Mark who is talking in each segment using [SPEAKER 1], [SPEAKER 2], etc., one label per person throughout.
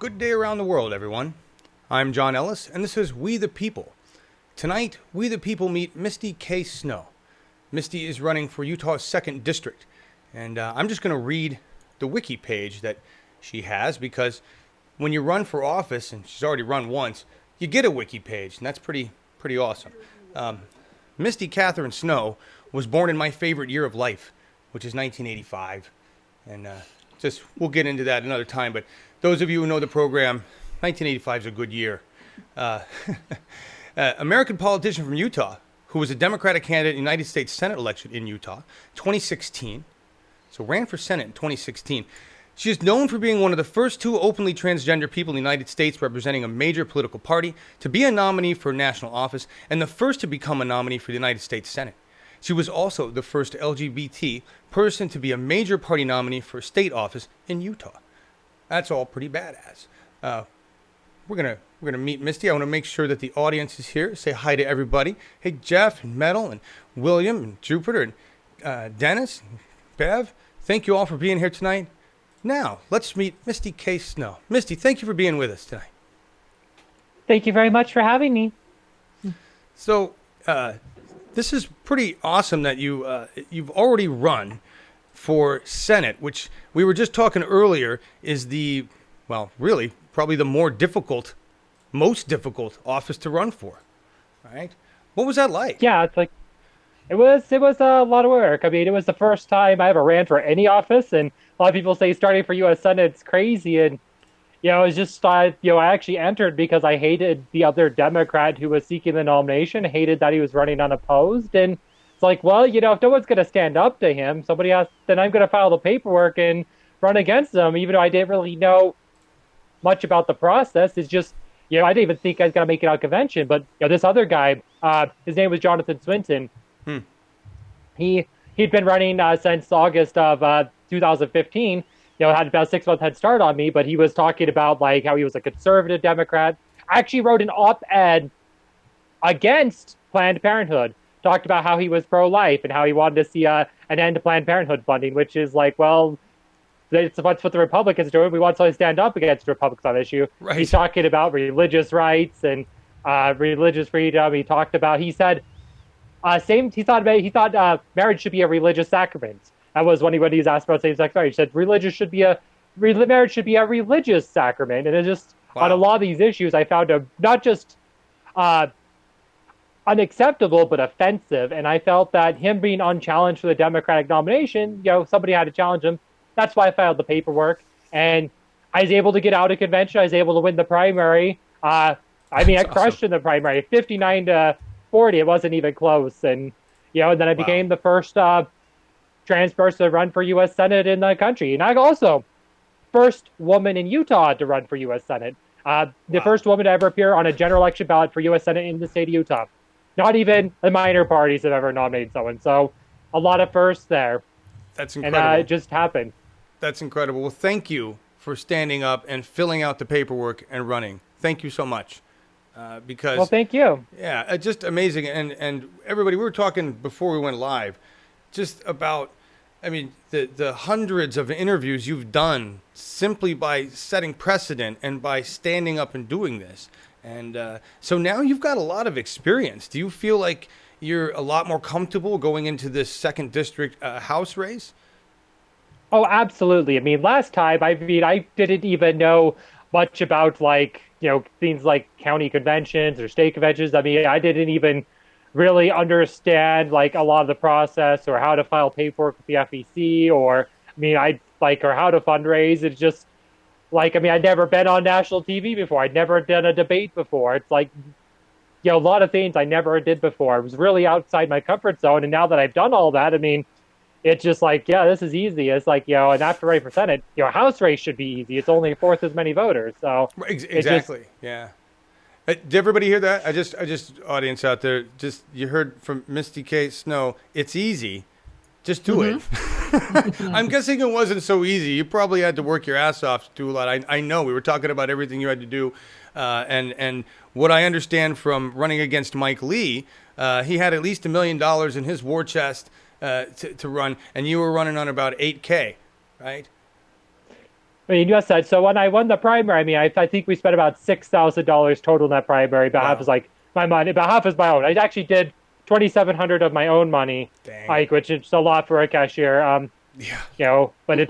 [SPEAKER 1] Good day around the world, everyone. I'm John Ellis, and this is We the People. Tonight, We the People meet Misty K. Snow. Misty is running for Utah's 2nd District, and I'm just going to read the wiki page that she has, because when you run for office, and she's already run once, you get a wiki page, and that's pretty awesome. Misty Catherine Snow was born in my favorite year of life, which is 1985, and we'll get into that another time, but those of you who know the program, 1985 is a good year. American politician from Utah, who was a Democratic candidate in the United States Senate election in Utah, 2016. So ran for Senate in 2016. She is known for being one of the first 2 openly transgender people in the United States representing a major political party to be a nominee for national office and the first to become a nominee for the United States Senate. She was also the first LGBT person to be a major party nominee for a state office in Utah. That's all pretty badass. We're gonna meet Misty. I want to make sure that the audience is here. Say hi to everybody. Hey, Jeff and Metal and William and Jupiter and Dennis and Bev. Thank you all for being here tonight. Now let's meet Misty K. Snow. Misty, thank you for being with us tonight.
[SPEAKER 2] Thank you very much for having me.
[SPEAKER 1] So this is pretty awesome that you've already run for Senate, which we were just talking earlier is really probably the most difficult office to run for, right? What was that like?
[SPEAKER 2] Yeah, it was a lot of work. I mean, it was the first time I ever ran for any office, and a lot of people say starting for U.S. Senate it's crazy, and it was just I actually entered because I hated the other Democrat who was seeking the nomination, hated that he was running unopposed, and it's like, well, if no one's going to stand up to him, then I'm going to file the paperwork and run against him, even though I didn't really know much about the process. It's just, I didn't even think I was going to make it out of convention. But this other guy, his name was Jonathan Swinton. He'd been running since August of 2015. Had about a 6-month head start on me, but he was talking about how he was a conservative Democrat. I actually wrote an op-ed against Planned Parenthood. Talked about how he was pro-life and how he wanted to see an end to Planned Parenthood funding, which is it's what the Republicans are doing. We want somebody to stand up against Republicans on the issue.
[SPEAKER 1] Right.
[SPEAKER 2] He's talking about religious rights and religious freedom. He said he thought marriage should be a religious sacrament. That was when he was asked about same-sex marriage. He said marriage should be a religious sacrament. And it just on a lot of these issues, I found him not just unacceptable, but offensive. And I felt that him being unchallenged for the Democratic nomination, somebody had to challenge him. That's why I filed the paperwork. And I was able to get out of convention. I was able to win the primary. I crushed in the primary, 59 to 40. It wasn't even close. And, and then I became the first trans person to run for U.S. Senate in the country. And I also first woman in Utah to run for U.S. Senate. The first woman to ever appear on a general election ballot for U.S. Senate in the state of Utah. Not even the minor parties have ever nominated someone. So a lot of firsts there.
[SPEAKER 1] That's incredible.
[SPEAKER 2] And it just happened.
[SPEAKER 1] That's incredible. Well, thank you for standing up and filling out the paperwork and running. Thank you so much. Well,
[SPEAKER 2] thank you.
[SPEAKER 1] Yeah, just amazing. And everybody, we were talking before we went live just about, the hundreds of interviews you've done simply by setting precedent and by standing up and doing this. And so now you've got a lot of experience. Do you feel like you're a lot more comfortable going into this 2nd District House race?
[SPEAKER 2] Oh, absolutely. Last time, I didn't even know much about things like county conventions or state conventions. I didn't even really understand a lot of the process or how to file paperwork with the FEC or how to fundraise. It's just I'd never been on national TV before. I'd never done a debate before. It's a lot of things I never did before. It was really outside my comfort zone. And now that I've done all that, it's just this is easy. It's and after running for Senate, House race should be easy. It's only 4th as many voters. So
[SPEAKER 1] exactly. Yeah. Did everybody hear that? I just audience out there, you heard from Misty K. Snow. It's easy. Just do it. I'm guessing it wasn't so easy. You probably had to work your ass off to do a lot. I know we were talking about everything you had to do. And what I understand from running against Mike Lee, he had at least $1 million in his war chest to run, and you were running on about $8K, right?
[SPEAKER 2] I mean, you said so. When I won the primary, I mean, I think we spent about $6,000 total in that primary. About half
[SPEAKER 1] Wow.
[SPEAKER 2] is like my money, about half is my own. I actually did 2,700 of my own money,
[SPEAKER 1] Dang.
[SPEAKER 2] like which is a lot for a cashier.
[SPEAKER 1] Yeah.
[SPEAKER 2] But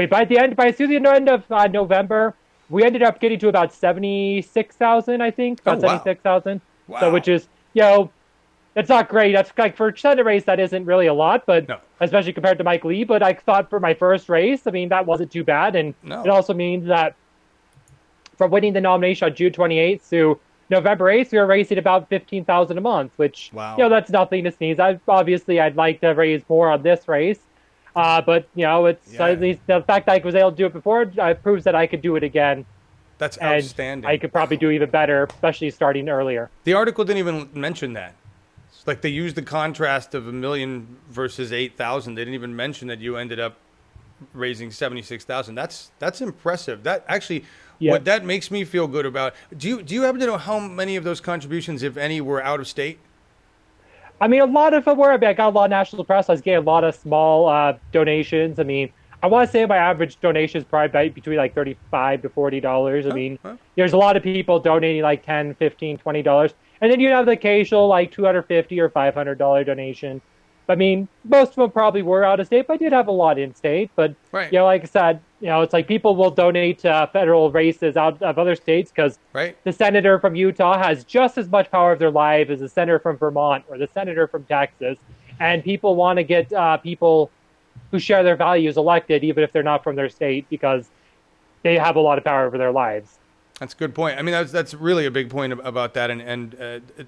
[SPEAKER 2] by the end, by the end of November, we ended up getting to about 76,000, I think,
[SPEAKER 1] Oh,
[SPEAKER 2] about
[SPEAKER 1] wow.
[SPEAKER 2] 76,000. So,
[SPEAKER 1] Wow.
[SPEAKER 2] which is, it's not great. That's like for a Senate race, that isn't really a lot, but
[SPEAKER 1] No.
[SPEAKER 2] especially compared to Mike Lee. But I thought for my first race, I mean, that wasn't too bad. And it
[SPEAKER 1] No.
[SPEAKER 2] also means that from winning the nomination on June 28th to November 8th, we were raising about 15,000 a month, which,
[SPEAKER 1] Wow.
[SPEAKER 2] that's nothing to sneeze. I'd like to raise more on this race. But it's
[SPEAKER 1] Yeah.
[SPEAKER 2] at least the fact that I was able to do it before proves that I could do it again,
[SPEAKER 1] That's
[SPEAKER 2] and I
[SPEAKER 1] outstanding.
[SPEAKER 2] could probably do even better, especially starting earlier.
[SPEAKER 1] The article didn't even mention that. It's like they used the contrast of 1 million versus 8,000. They didn't even mention that you ended up raising 76,000. That's impressive. That actually,
[SPEAKER 2] Yeah.
[SPEAKER 1] what that makes me feel good about. Do you happen to know how many of those contributions, if any, were out of state?
[SPEAKER 2] I mean, a lot of them were. I mean, I got a lot of national press. I was getting a lot of small donations. I mean, I want to say my average donation is probably between like $35 to $40. I
[SPEAKER 1] Huh?
[SPEAKER 2] mean,
[SPEAKER 1] Huh?
[SPEAKER 2] there's a lot of people donating like 10, 15, $20. And then you have the occasional like $250 or $500 donation. I mean, most of them probably were out of state, but I did have a lot in state. But
[SPEAKER 1] Right.
[SPEAKER 2] like I said, it's like people will donate to federal races out of other states because
[SPEAKER 1] Right.
[SPEAKER 2] the senator from Utah has just as much power of their life as the senator from Vermont or the senator from Texas, and people want to get people who share their values elected, even if they're not from their state, because they have a lot of power over their lives.
[SPEAKER 1] That's a good point. I mean, that's really a big point about that, and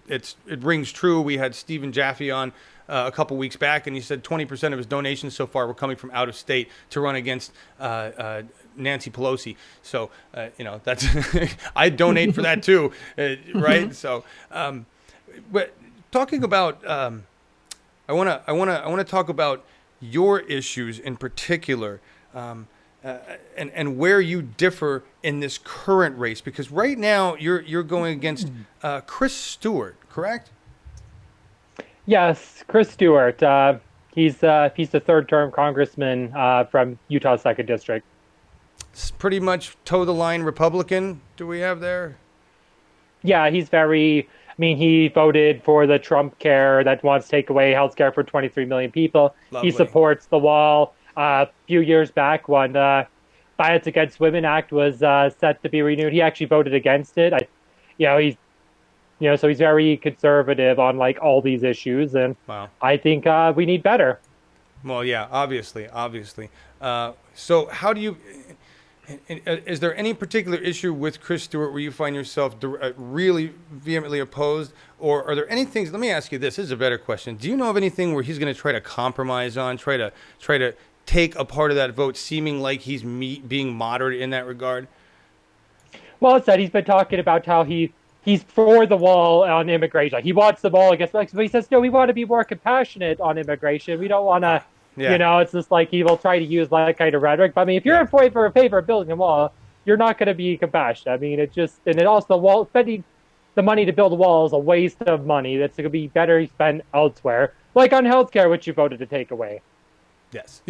[SPEAKER 1] it rings true. We had Stephen Jaffe on a couple weeks back, and he said 20% of his donations so far were coming from out of state to run against Nancy Pelosi. So that's I donate for that too, right? So, but talking about, I want to talk about your issues in particular. And where you differ in this current race, because right now you're going against Chris Stewart, correct?
[SPEAKER 2] Yes, Chris Stewart. He's the third-term congressman from Utah's second district.
[SPEAKER 1] It's pretty much toe the line Republican. Do we have there?
[SPEAKER 2] Yeah, he's very. I mean, he voted for the Trump care that wants to take away health care for 23 million people.
[SPEAKER 1] Lovely.
[SPEAKER 2] He supports the wall. A few years back, when the Violence Against Women Act was set to be renewed, he actually voted against it. So he's very conservative on like all these issues, and
[SPEAKER 1] Wow.
[SPEAKER 2] I think we need better.
[SPEAKER 1] Well, yeah, obviously. So how do you? Is there any particular issue with Chris Stewart where you find yourself really vehemently opposed, or are there any things? Let me ask you this. This is a better question. Do you know of anything where he's going to try to compromise on, try to take a part of that vote, seeming like he's being moderate in that regard?
[SPEAKER 2] Well, it's that he's been talking about how he's for the wall on immigration. Like, he wants the wall against Mexico, but he says, no, we want to be more compassionate on immigration. We don't want to,
[SPEAKER 1] Yeah.
[SPEAKER 2] it's just like he will try to use that kind of rhetoric. But I mean, if you're in favor of building a wall, you're not going to be compassionate. I mean, spending the money to build a wall is a waste of money. That's going to be better spent elsewhere, like on healthcare, which you voted to take away.
[SPEAKER 1] Yes.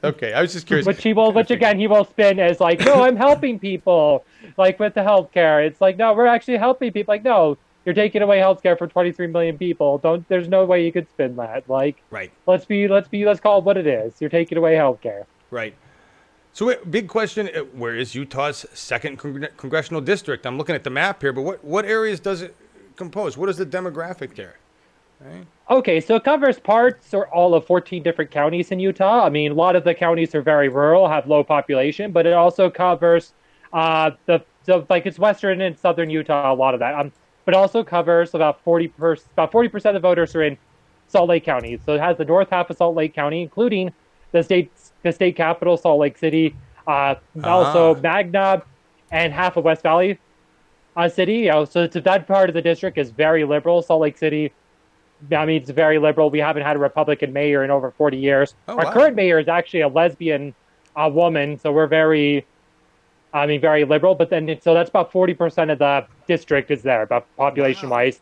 [SPEAKER 1] Okay, I was just curious.
[SPEAKER 2] Which again, he will spin as like, no, I'm helping people, like with the healthcare. It's like, no, we're actually helping people. Like, no, you're taking away healthcare for 23 million people. There's no way you could spin that. Like,
[SPEAKER 1] Right.
[SPEAKER 2] let's call it what it is. You're taking away healthcare.
[SPEAKER 1] Right. So, big question: where is Utah's second congressional district? I'm looking at the map here, but what areas does it compose? What is the demographic there? Right.
[SPEAKER 2] Okay, so it covers parts or all of 14 different counties in Utah. I mean, a lot of the counties are very rural, have low population, but it also covers it's western and southern Utah. A lot of that, but it also covers about 40% of the voters are in Salt Lake County. So it has the north half of Salt Lake County, including the state capital, Salt Lake City, also Magna, and half of West Valley City. So that part of the district is very liberal. Salt Lake City, I mean, it's very liberal. We haven't had a Republican mayor in over 40 years. Our current mayor is actually a lesbian woman, so we're very liberal. But so that's about 40% of the district is there, about population-wise.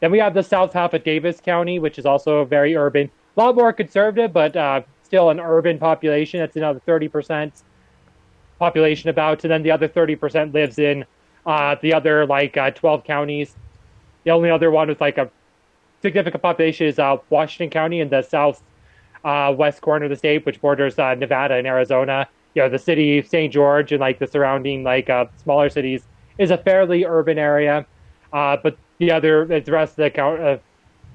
[SPEAKER 2] Then we have the south half of Davis County, which is also very urban. A lot more conservative, but still an urban population. That's another 30%. population about, and then the other 30% lives in the other 12 counties. The only other one with a significant population is Washington County in the south west corner of the state, which borders Nevada and Arizona. The city of St. George and the surrounding smaller cities is a fairly urban area, but the rest of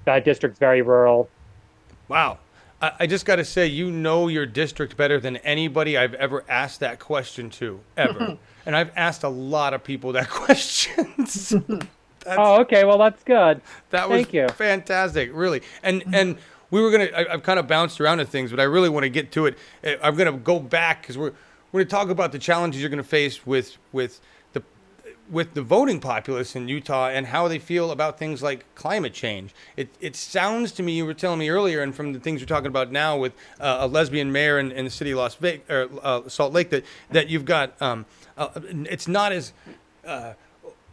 [SPEAKER 2] the district's very rural.
[SPEAKER 1] Wow. I just got to say, your district better than anybody I've ever asked that question to, ever. And I've asked a lot of people that question.
[SPEAKER 2] Oh, okay. Well, that's good.
[SPEAKER 1] That was
[SPEAKER 2] Thank you.
[SPEAKER 1] fantastic, really. And we were going to, I've kind of bounced around to things, but I really want to get to it. I'm going to go back because we're going to talk about the challenges you're going to face with the voting populace in Utah and how they feel about things like climate change. It sounds to me, you were telling me earlier, and from the things you're talking about now with a lesbian mayor in the city of Salt Lake, that you've got, it's not as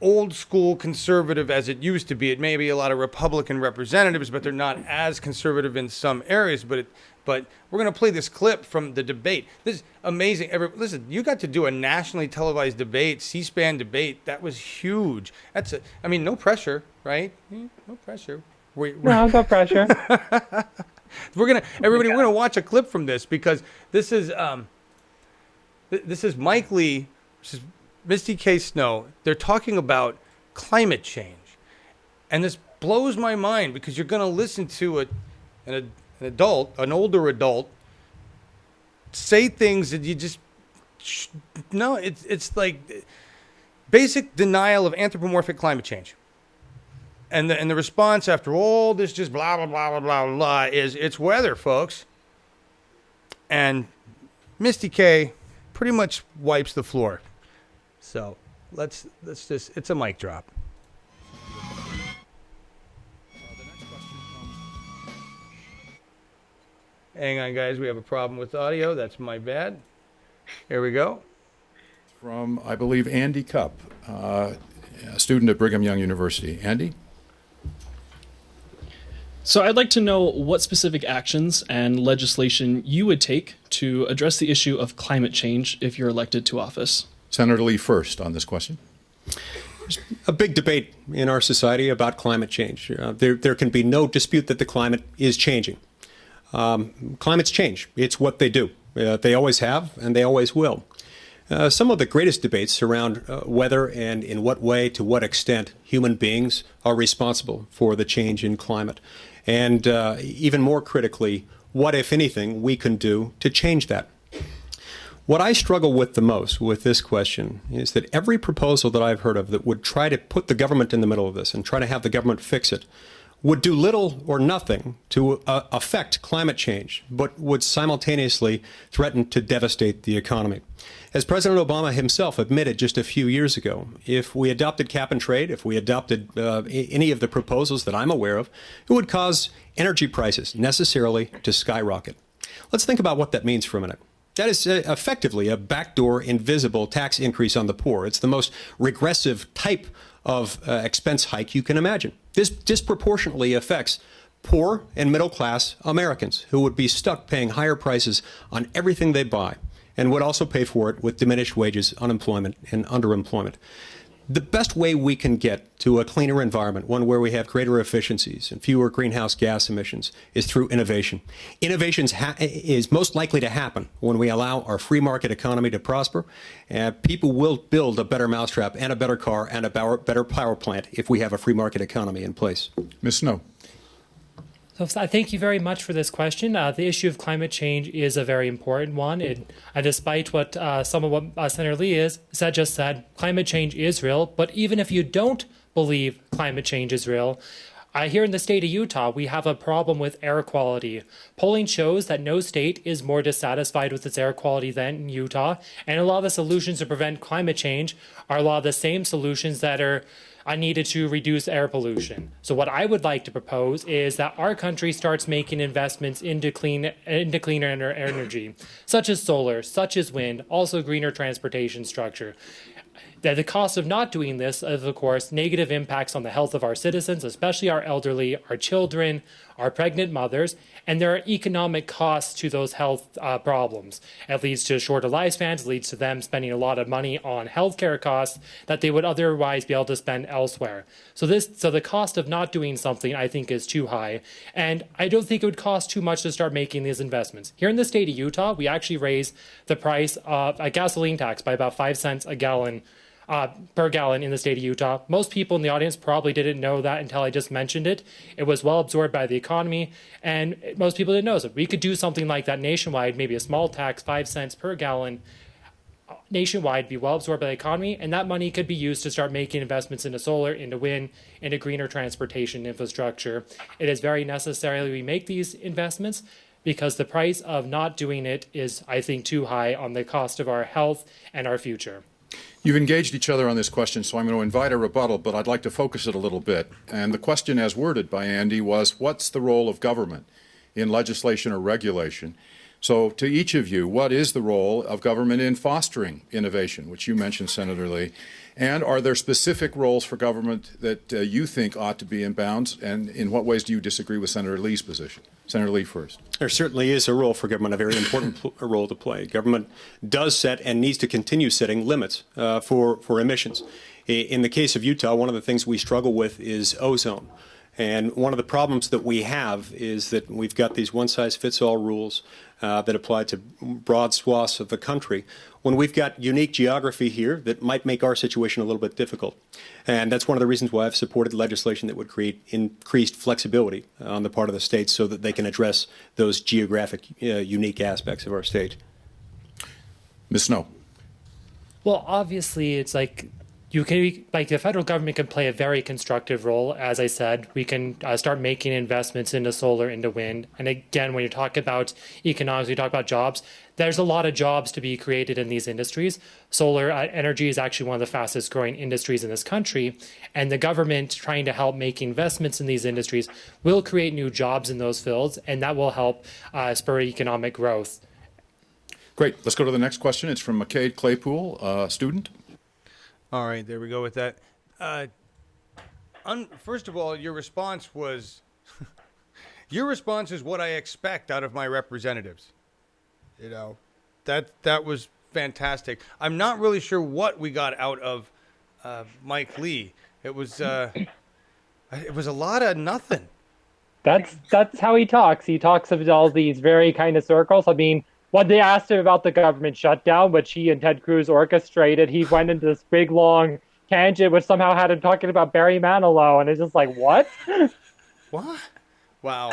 [SPEAKER 1] old school conservative as it used to be. It may be a lot of Republican representatives, but they're not as conservative in some areas. But we're going to play this clip from the debate. This is amazing. Listen, you got to do a nationally televised debate, C-SPAN debate. That was huge. No pressure, right? No pressure.
[SPEAKER 2] No pressure.
[SPEAKER 1] We're gonna watch a clip from this because this is Mike Lee. This is Misty K. Snow. They're talking about climate change, and this blows my mind because you're going to listen to an older adult, say things that you just no. It's like basic denial of anthropomorphic climate change, and the response after all this just blah blah blah blah blah blah is it's weather, folks, and Misty K. pretty much wipes the floor. So let's just, it's a mic drop. Hang on, guys. We have a problem with audio. That's my bad. Here we go.
[SPEAKER 3] From, I believe, Andy Cupp, a student at Brigham Young University. Andy?
[SPEAKER 4] So I'd like to know what specific actions and legislation you would take to address the issue of climate change if you're elected to office.
[SPEAKER 3] Senator Lee first on this question.
[SPEAKER 5] There's a big debate in our society about climate change. There can be no dispute that the climate is changing. Climates change. It's what they do. They always have, and they always will. Some of the greatest debates surround whether and in what way, to what extent, human beings are responsible for the change in climate. And even more critically, what, if anything, we can do to change that. What I struggle with the most with this question is that every proposal that I've heard of that would try to put the government in the middle of this and try to have the government fix it would do little or nothing to affect climate change, but would simultaneously threaten to devastate the economy. As President Obama himself admitted just a few years ago, if we adopted cap and trade, if we adopted any of the proposals that I'm aware of, it would cause energy prices necessarily to skyrocket. Let's think about what that means for a minute. That is effectively a backdoor, invisible tax increase on the poor. It's the most regressive type of expense hike you can imagine. This disproportionately affects poor and middle-class Americans who would be stuck paying higher prices on everything they buy and would also pay for it with diminished wages, unemployment, and underemployment. The best way we can get to a cleaner environment, one where we have greater efficiencies and fewer greenhouse gas emissions, is through innovation. Innovation is most likely to happen when we allow our free market economy to prosper. People will build a better mousetrap and a better car and a better power plant if we have a free market economy in place.
[SPEAKER 3] Ms. Snow.
[SPEAKER 6] So I thank you very much for this question. The issue of climate change is a very important one. Despite what some of what Senator Lee just said, climate change is real. But even if you don't believe climate change is real, here in the state of Utah, we have a problem with air quality. Polling shows that no state is more dissatisfied with its air quality than Utah. And a lot of the solutions to prevent climate change are a lot of the same solutions that are needed to reduce air pollution. So what I would like to propose is that our country starts making investments into cleaner energy, such as solar, such as wind, also greener transportation structure. The cost of not doing this is, of course, negative impacts on the health of our citizens, especially our elderly, our children, our pregnant mothers, and there are economic costs to those health problems. It leads to shorter lifespans, it leads to them spending a lot of money on healthcare costs that they would otherwise be able to spend elsewhere. So the cost of not doing something, I think, is too high, and I don't think it would cost too much to start making these investments. Here in the state of Utah, we actually raised the price of a gasoline tax by about 5 cents a gallon per gallon in the state of Utah. Most people in the audience probably didn't know that until I just mentioned it. It was well absorbed by the economy, and most people didn't know. So we could do something like that nationwide, maybe a small tax, 5 cents per gallon, nationwide, be well absorbed by the economy, and that money could be used to start making investments into solar, into wind, into greener transportation infrastructure. It is very necessary we make these investments because the price of not doing it is, I think, too high on the cost of our health and our future.
[SPEAKER 3] You've engaged each other on this question, so I'm going to invite a rebuttal, but I'd like to focus it a little bit. And the question as worded by Andy was, what's the role of government in legislation or regulation? So to each of you, what is the role of government in fostering innovation, which you mentioned, Senator Lee? And are there specific roles for government that you think ought to be in bounds? And in what ways do you disagree with Senator Lee's position? Senator Lee first.
[SPEAKER 5] There certainly is a role for government, a very important role to play. Government does set and needs to continue setting limits for emissions. In the case of Utah, one of the things we struggle with is ozone. And one of the problems that we have is that we've got these one-size-fits-all rules that apply to broad swaths of the country, when we've got unique geography here that might make our situation a little bit difficult. And that's one of the reasons why I've supported legislation that would create increased flexibility on the part of the states so that they can address those geographic unique aspects of our state.
[SPEAKER 3] Ms. Snow.
[SPEAKER 6] Well, obviously, it's like the federal government can play a very constructive role. As I said, we can start making investments into solar, into wind. And again, when you talk about economics, we talk about jobs. There's a lot of jobs to be created in these industries. Solar energy is actually one of the fastest growing industries in this country. And the government trying to help make investments in these industries will create new jobs in those fields, and that will help spur economic growth.
[SPEAKER 3] Great. Let's go to the next question. It's from McCade Claypool, student.
[SPEAKER 1] All right, there we go with that. First of all, your response was, your response is what I expect out of my representatives. You know, that was fantastic. I'm not really sure what we got out of Mike Lee. It was a lot of nothing.
[SPEAKER 2] That's how he talks. He talks of all these very kind of circles. I mean, when they asked him about the government shutdown, which he and Ted Cruz orchestrated, he went into this big, long tangent, which somehow had him talking about Barry Manilow, and it's just like, what?
[SPEAKER 1] What? Wow.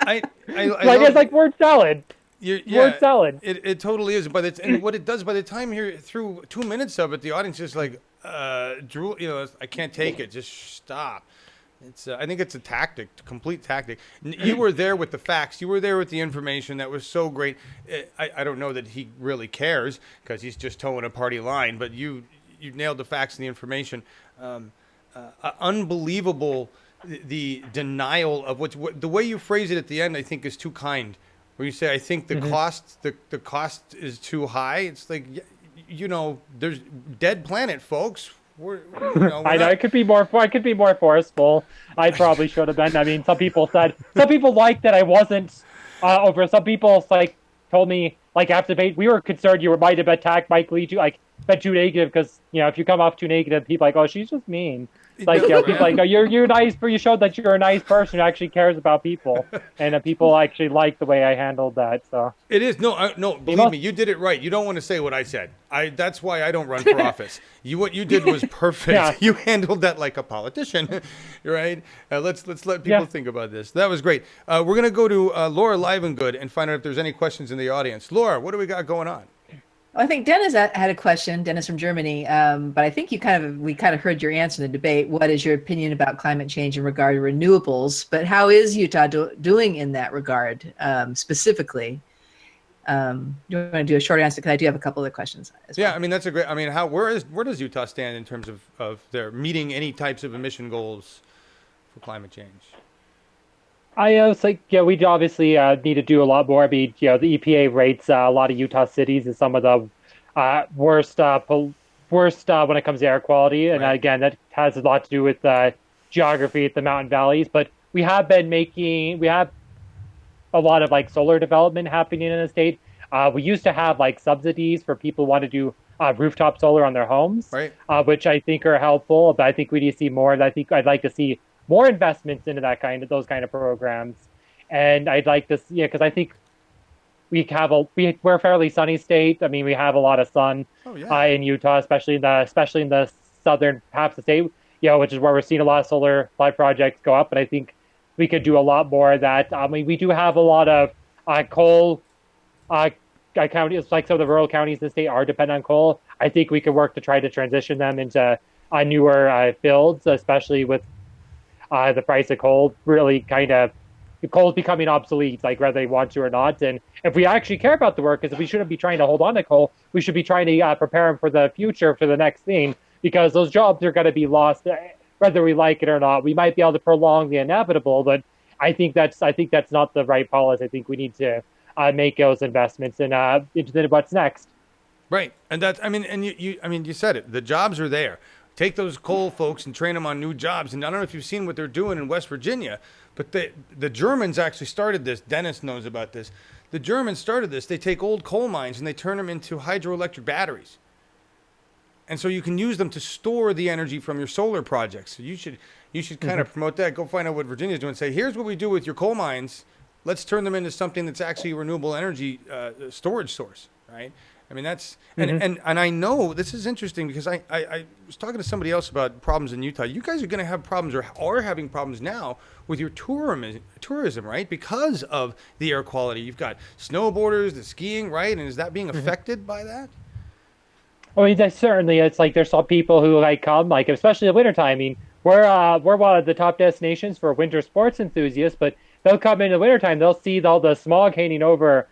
[SPEAKER 2] It's like word salad. Word salad.
[SPEAKER 1] It totally is. But and what it does by the time you're through 2 minutes of it, the audience is like, drool. You know, I can't take it. Just stop. It's. I think it's a tactic, complete tactic. You were there with the facts. You were there with the information. That was so great. I don't know that he really cares because he's just towing a party line. But you nailed the facts and the information. Unbelievable. The denial of what the way you phrase it at the end, I think, is too kind. Where you say, I think the cost is too high. It's like, you know, there's dead planet, folks.
[SPEAKER 2] I know it could be more. I could be more forceful. I probably should have been. I mean, some people liked that I wasn't over. Some people told me after debate we were concerned you might have attacked Mike Lee too negative because if you come off too negative, people are like, oh, she's just mean. People like, oh, you're nice, but you showed that you're a nice person who actually cares about people, and people actually like the way I handled that. So
[SPEAKER 1] it is no. Believe me, you did it right. You don't want to say what I said. That's why I don't run for office. What you did was perfect. Yeah. You handled that like a politician, right? Let's let people think about this. That was great. We're gonna go to Laura Livengood and find out if there's any questions in the audience. Laura, what do we got going on?
[SPEAKER 7] I think Dennis had a question, Dennis from Germany, but I think we kind of heard your answer in the debate. What is your opinion about climate change in regard to renewables? But how is Utah doing in that regard specifically? Do you want to do a short answer? Because I do have a couple of questions.
[SPEAKER 1] Yeah, I mean, that's a great. I mean, where does Utah stand in terms of their meeting any types of emission goals for climate change?
[SPEAKER 2] It's like, we obviously need to do a lot more. I mean, the EPA rates a lot of Utah cities as some of the worst worst when it comes to air quality. And
[SPEAKER 1] Right.
[SPEAKER 2] again, that has a lot to do with geography at the mountain valleys. But we have a lot of like solar development happening in the state. We used to have like subsidies for people who want to do rooftop solar on their homes,
[SPEAKER 1] Right.
[SPEAKER 2] which I think are helpful. But I think we need to see more. And I think I'd like to see more investments into those kind of programs. And I'd like to see, because I think we're a fairly sunny state. I mean, we have a lot of sun
[SPEAKER 1] Oh, yeah.
[SPEAKER 2] in Utah, especially in the southern half of the state, which is where we're seeing a lot of solar light projects go up. But I think we could do a lot more of that. I mean, we do have a lot of coal counties, like some of the rural counties in the state are dependent on coal. I think we could work to try to transition them into newer fields, especially with the price of coal really coal's becoming obsolete, like whether they want to or not. And if we actually care about the workers, we shouldn't be trying to hold on to coal. We should be trying to prepare them for the future, for the next thing, because those jobs are going to be lost, whether we like it or not. We might be able to prolong the inevitable, but I think that's not the right policy. I think we need to make those investments into what's next.
[SPEAKER 1] Right, and that's, I mean, and you said it. The jobs are there. Take those coal folks and train them on new jobs. And I don't know if you've seen what they're doing in West Virginia, but the Germans actually started this. Dennis knows about this. The Germans started this. They take old coal mines and they turn them into hydroelectric batteries. And so you can use them to store the energy from your solar projects. So you should kind of promote that. Go find out what Virginia's doing. Say, here's what we do with your coal mines. Let's turn them into something that's actually a renewable energy storage source, right? I mean, that's and I know this is interesting because I was talking to somebody else about problems in Utah. You guys are going to have problems or are having problems now with your tourism, right? Because of the air quality. You've got snowboarders, the skiing, right? And is that being affected by that?
[SPEAKER 2] I mean, certainly, it's like there's some people who like come, like especially in the wintertime. I mean, we're one of the top destinations for winter sports enthusiasts, but they'll come in the wintertime, they'll see all the smog hanging over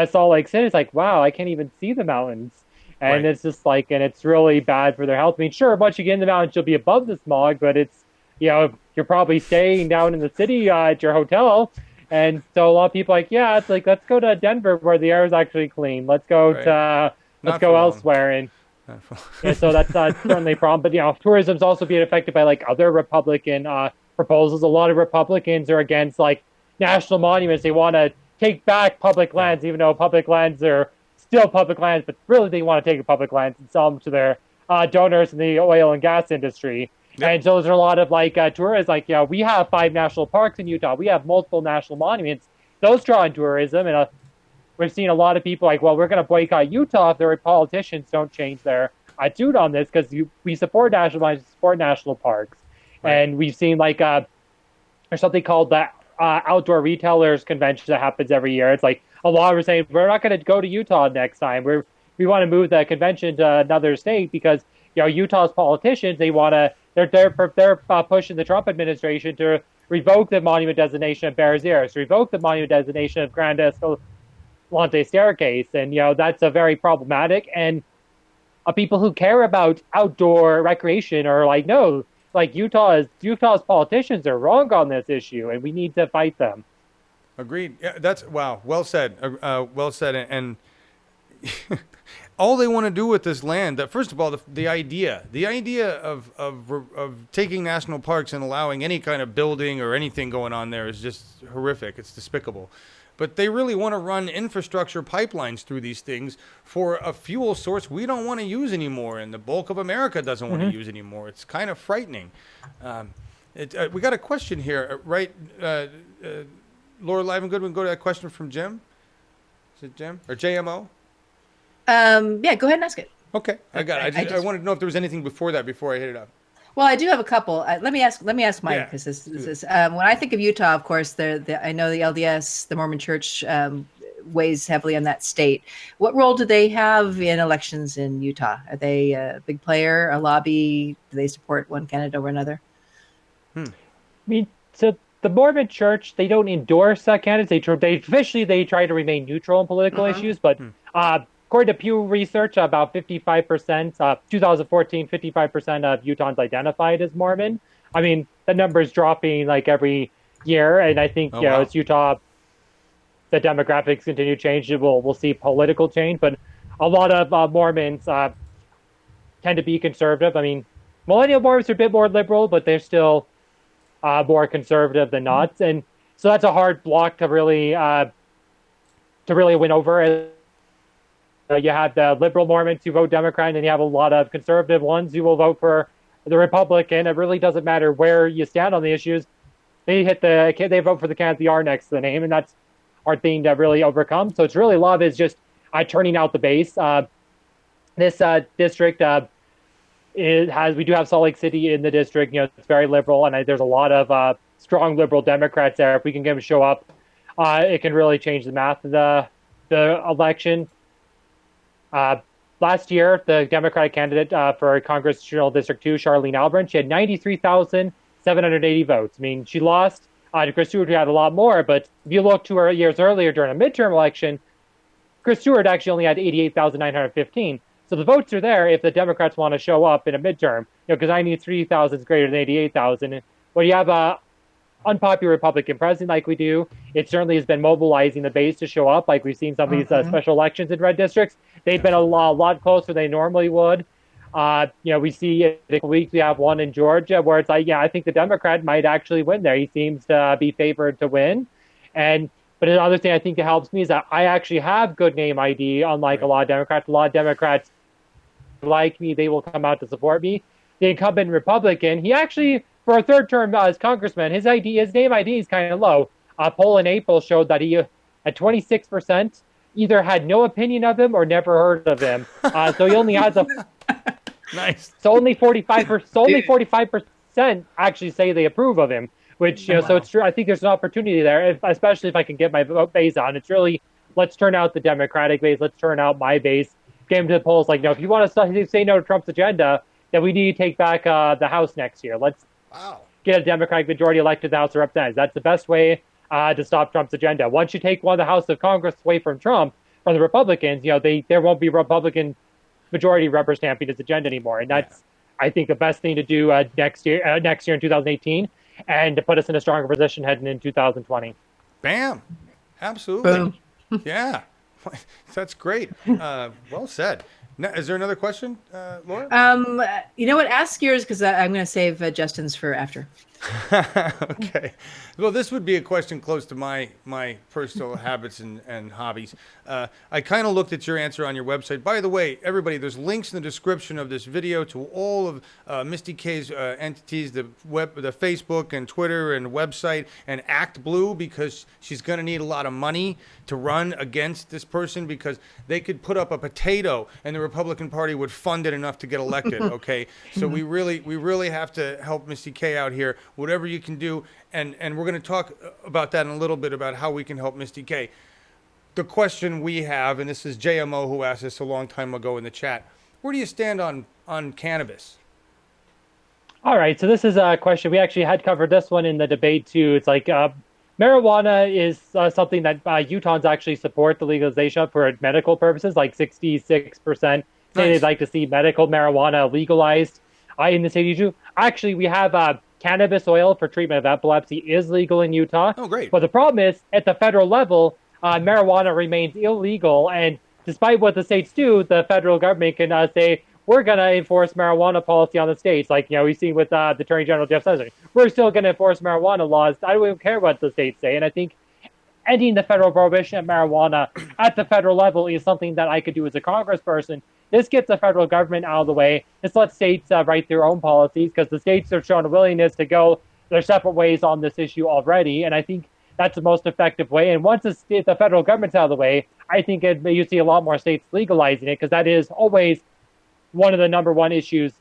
[SPEAKER 2] Salt Lake City. It's like, wow, I can't even see the mountains. And
[SPEAKER 1] Right.
[SPEAKER 2] it's just like, and it's really bad for their health. I mean, sure, once you get in the mountains, you'll be above the smog, but it's, you're probably staying down in the city at your hotel. And so a lot of people are like, yeah, it's like, let's go to Denver where the air is actually clean. Let's go
[SPEAKER 1] Right.
[SPEAKER 2] to, let's
[SPEAKER 1] Not
[SPEAKER 2] go
[SPEAKER 1] for long.
[SPEAKER 2] elsewhere. And so that's certainly a problem. But, tourism's also being affected by like other Republican proposals. A lot of Republicans are against like national monuments. They want to take back public lands, even though public lands are still public lands, but really they want to take public lands and sell them to their donors in the oil and gas industry.
[SPEAKER 1] Yep.
[SPEAKER 2] And so there's a lot of like tourists, like, we have 5 national parks in Utah. We have multiple national monuments. Those draw in tourism. And we've seen a lot of people like, well, we're going to boycott Utah if their politicians don't change their attitude on this because we support national monuments, support national parks.
[SPEAKER 1] Right.
[SPEAKER 2] And we've seen like there's something called the outdoor retailers convention that happens every year. It's like a lot of saying we're not going to go to Utah next time. We want to move the convention to another state because Utah's politicians they're pushing the Trump administration to revoke the monument designation of Bears Ears, to revoke the monument designation of Grand Escalante Staircase, and that's a very problematic. And people who care about outdoor recreation are like, no. Like Utah's politicians are wrong on this issue, and we need to fight them.
[SPEAKER 1] Agreed. Yeah, that's wow. Well said. Well said. And all they want to do with this land, that first of all, the idea of taking national parks and allowing any kind of building or anything going on there is just horrific. It's despicable. But they really want to run infrastructure pipelines through these things for a fuel source we don't want to use anymore, and the bulk of America doesn't want to use anymore. It's kind of frightening. We got a question here, right? Laura Livengood, we can go to that question from Jim. Is it Jim or JMO?
[SPEAKER 7] Yeah, go ahead and ask it.
[SPEAKER 1] Okay, I got it. I wanted to know if there was anything before that before I hit it up.
[SPEAKER 7] Well, I do have a couple. Let me ask Mike,
[SPEAKER 1] Yeah.
[SPEAKER 7] because this is when I think of Utah, of course, I know the LDS, the Mormon Church, weighs heavily on that state. What role do they have in elections in Utah? Are they a big player, a lobby? Do they support one candidate over another?
[SPEAKER 2] I mean, so the Mormon Church, they don't endorse candidates. They officially try to remain neutral in political issues, but according to Pew Research, about 55%, 2014, 55% of Utahns identified as Mormon. I mean, the number is dropping like every year, and I think
[SPEAKER 1] wow.
[SPEAKER 2] it's Utah. The demographics continue to change. We'll see political change, but a lot of Mormons tend to be conservative. I mean, millennial boomers are a bit more liberal, but they're still more conservative than not, and so that's a hard block to really win over. You have the liberal Mormons who vote Democrat, and then you have a lot of conservative ones who will vote for the Republican. It really doesn't matter where you stand on the issues. They vote for the candidate with the R next to the name, and that's our thing to really overcome. So it's really a lot of it is just turning out the base. This district we do have Salt Lake City in the district. You know, it's very liberal, and there's a lot of strong liberal Democrats there. If we can get them to show up, it can really change the math of the election. Last year, the Democratic candidate for Congressional District 2, Charlene Albrun, she had 93,780 votes. I mean, she lost to Chris Stewart, who had a lot more, but if you look 2 years earlier during a midterm election, Chris Stewart actually only had 88,915. So the votes are there if the Democrats want to show up in a midterm, because 93,000 is greater than 88,000. When you have a unpopular Republican president like we do, it certainly has been mobilizing the base to show up. Like we've seen some of these special elections in red districts. They've been a lot closer than they normally would. We see in weeks we have one in Georgia where it's like, I think the Democrat might actually win there. He seems to be favored to win. But another thing I think that helps me is that I actually have good name ID, unlike a lot of Democrats. A lot of Democrats like me, they will come out to support me. The incumbent Republican, he actually, for a third term as congressman, his name ID is kind of low. A poll in April showed that he, at 26%, either had no opinion of him or never heard of him. So he only has a
[SPEAKER 1] nice.
[SPEAKER 2] So only 45% actually say they approve of him. Which so it's true. I think there's an opportunity there, especially if I can get my vote base on. It's really let's turn out the Democratic base, let's turn out my base, get them to the polls. Like, if you want to say no to Trump's agenda, then we need to take back the House next year. Let's get a Democratic majority elected to the House of Representatives. That's the best way to stop Trump's agenda. Once you take one of the House of Congress away from Trump, from the Republicans, there won't be Republican majority rubber stamping his agenda anymore. And that's, I think, the best thing to do next year in 2018, and to put us in a stronger position heading in 2020.
[SPEAKER 1] Bam. Absolutely.
[SPEAKER 7] Boom.
[SPEAKER 1] Yeah. That's great. Well said. Now, is there another question, Laura?
[SPEAKER 7] You know what? Ask yours, because I'm going to save Justin's for after.
[SPEAKER 1] Okay. Well, this would be a question close to my personal habits and hobbies. I kind of looked at your answer on your website. By the way, everybody, there's links in the description of this video to all of Misty K's entities, the Facebook and Twitter and website, and Act Blue, because she's going to need a lot of money to run against this person, because they could put up a potato and the Republican Party would fund it enough to get elected. Okay. So we really have to help Misty K out here. Whatever you can do, and we're going to talk about that in a little bit, about how we can help Misty K. The question we have, and this is JMO who asked this a long time ago in the chat, where do you stand on cannabis?
[SPEAKER 2] All right, so this is a question. We actually had covered this one in the debate too. It's like marijuana is something that Utahns actually support the legalization of for medical purposes. Like 66% say they'd like to see medical marijuana legalized in the state of Utah. Actually, we have cannabis oil for treatment of epilepsy is legal in Utah.
[SPEAKER 1] Oh, great.
[SPEAKER 2] But the problem is, at the federal level, marijuana remains illegal. And despite what the states do, the federal government can say, we're going to enforce marijuana policy on the states. Like, we've seen with the Attorney General Jeff Sessions. We're still going to enforce marijuana laws. I don't even care what the states say. And I think ending the federal prohibition of marijuana at the federal level is something that I could do as a congressperson. This gets the federal government out of the way. This lets states write their own policies, because the states have shown a willingness to go their separate ways on this issue already. And I think that's the most effective way. And once the federal government's out of the way, I think you see a lot more states legalizing it, because that is always one of the number one issues,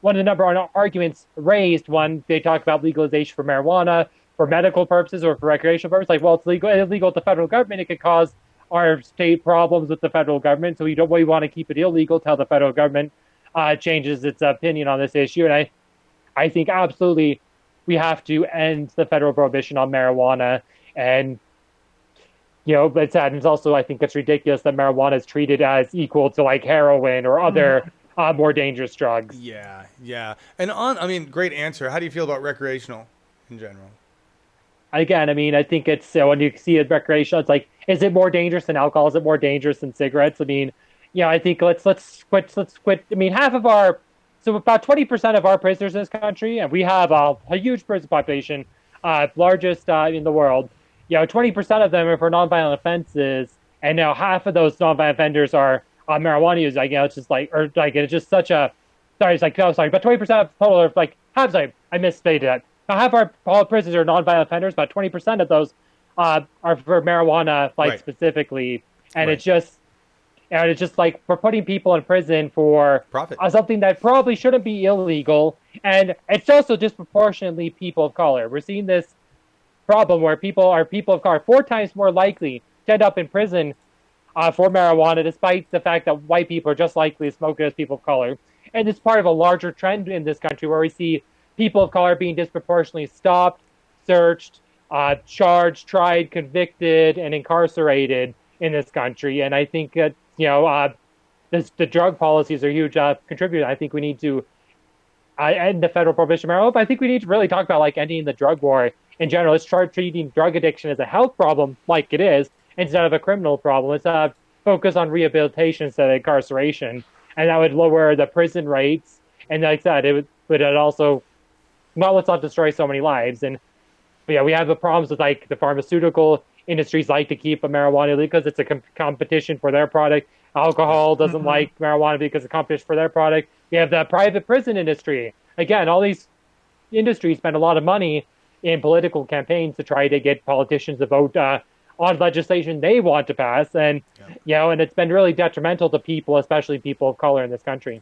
[SPEAKER 2] one of the number one arguments raised when they talk about legalization for marijuana, for medical purposes or for recreational purposes. Like, well, it's illegal at the federal government. It could cause our state problems with the federal government, so we want to keep it illegal till the federal government changes its opinion on this issue. And I think absolutely we have to end the federal prohibition on marijuana. And it's sad. And it's also, I think it's ridiculous that marijuana is treated as equal to like heroin or other more dangerous drugs.
[SPEAKER 1] Yeah. And great answer. How do you feel about recreational in general?
[SPEAKER 2] Again, I think it's when you see it recreational, it's like, is it more dangerous than alcohol? Is it more dangerous than cigarettes? I think let's quit. Half of our So about 20% of our prisoners in this country, and we have a huge prison population, largest in the world. 20% of them are for nonviolent offenses, and now half of those nonviolent offenders are marijuana use. It's just it's just such a but 20% of total are I misstated that. Now, half our all prisoners are nonviolent offenders. About 20% of those are for marijuana,
[SPEAKER 1] Right.
[SPEAKER 2] specifically, and
[SPEAKER 1] Right.
[SPEAKER 2] it's just like we're putting people in prison for
[SPEAKER 1] Profit.
[SPEAKER 2] something that probably shouldn't be illegal, and it's also disproportionately people of color. We're seeing this problem where people of color 4 times more likely to end up in prison for marijuana, despite the fact that white people are just likely to smoke it as people of color. And it's part of a larger trend in this country where we see people of color being disproportionately stopped, searched, charged, tried, convicted, and incarcerated in this country. And I think that the drug policies are a huge contributor. I think we need to end the federal prohibition of marijuana, but I think we need to really talk about ending the drug war in general. Let's start treating drug addiction as a health problem, like it is, instead of a criminal problem. Let's focus on rehabilitation instead of incarceration, and that would lower the prison rates. And like I said, it would also let's not destroy so many lives. And we have the problems with the pharmaceutical industries like to keep a marijuana illegal because it's a competition for their product. Alcohol doesn't like marijuana because it's a competition for their product. We have the private prison industry. Again, all these industries spend a lot of money in political campaigns to try to get politicians to vote on legislation they want to pass. And, and it's been really detrimental to people, especially people of color in this country.